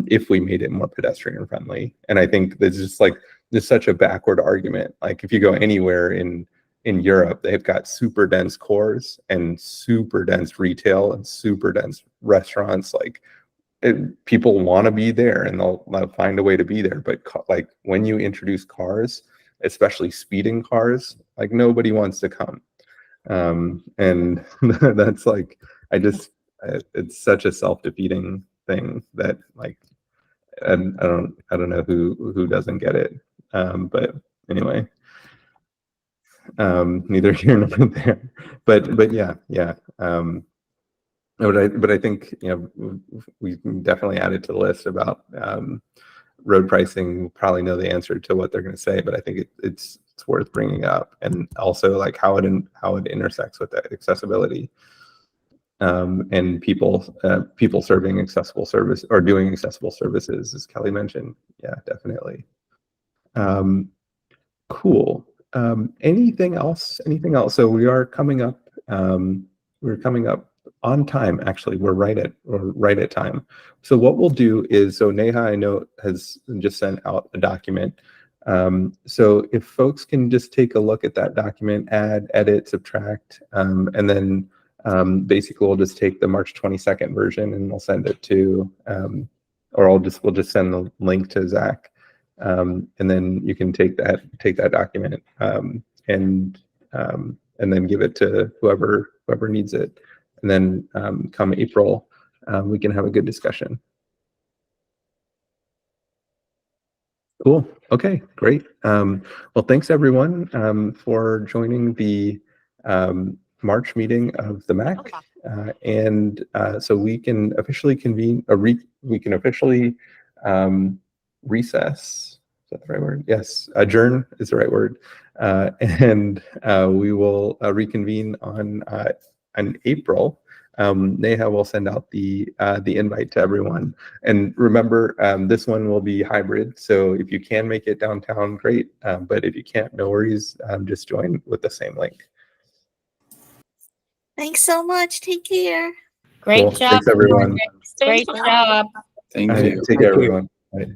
if we made it more pedestrian friendly. And I think there's just like there's such a backward argument. Like if you go anywhere in Europe, they've got super dense cores and super dense retail and super dense restaurants. Like people want to be there and they'll find a way to be there. But like when you introduce cars, especially speeding cars, like nobody wants to come. And that's like, it's such a self-defeating thing that like, I don't know who doesn't get it. But anyway. Neither here nor there, but yeah. But I think, you know, we definitely added to the list about road pricing. We'll probably know the answer to what they're going to say, but I think it's worth bringing up, and also like how it intersects with that accessibility and people serving accessible service or doing accessible services, as Kelly mentioned. Yeah, definitely. Cool. Anything else? So we are coming up. We're coming up on time. Actually, we're right at time. So what we'll do is, so Neha, I know, has just sent out a document. So if folks can just take a look at that document, add, edit, subtract, and then basically we'll just take the March 22nd version and we'll send it to, or we'll just send the link to Zach. And then you can take that document and then give it to whoever needs it. And then come April, we can have a good discussion. Cool. Okay, great. Well, thanks everyone for joining the March meeting of the MAAC. And so we can officially convene, we can officially recess. Is that the right word? Yes, adjourn is the right word. And we will reconvene on April. Neha will send out the invite to everyone. And remember, this one will be hybrid. So if you can make it downtown, great. But if you can't, no worries. Just join with the same link. Thanks so much. Take care. Great Cool. job. Thanks, everyone. Great job. Thank All right, you. take care, everyone. All right.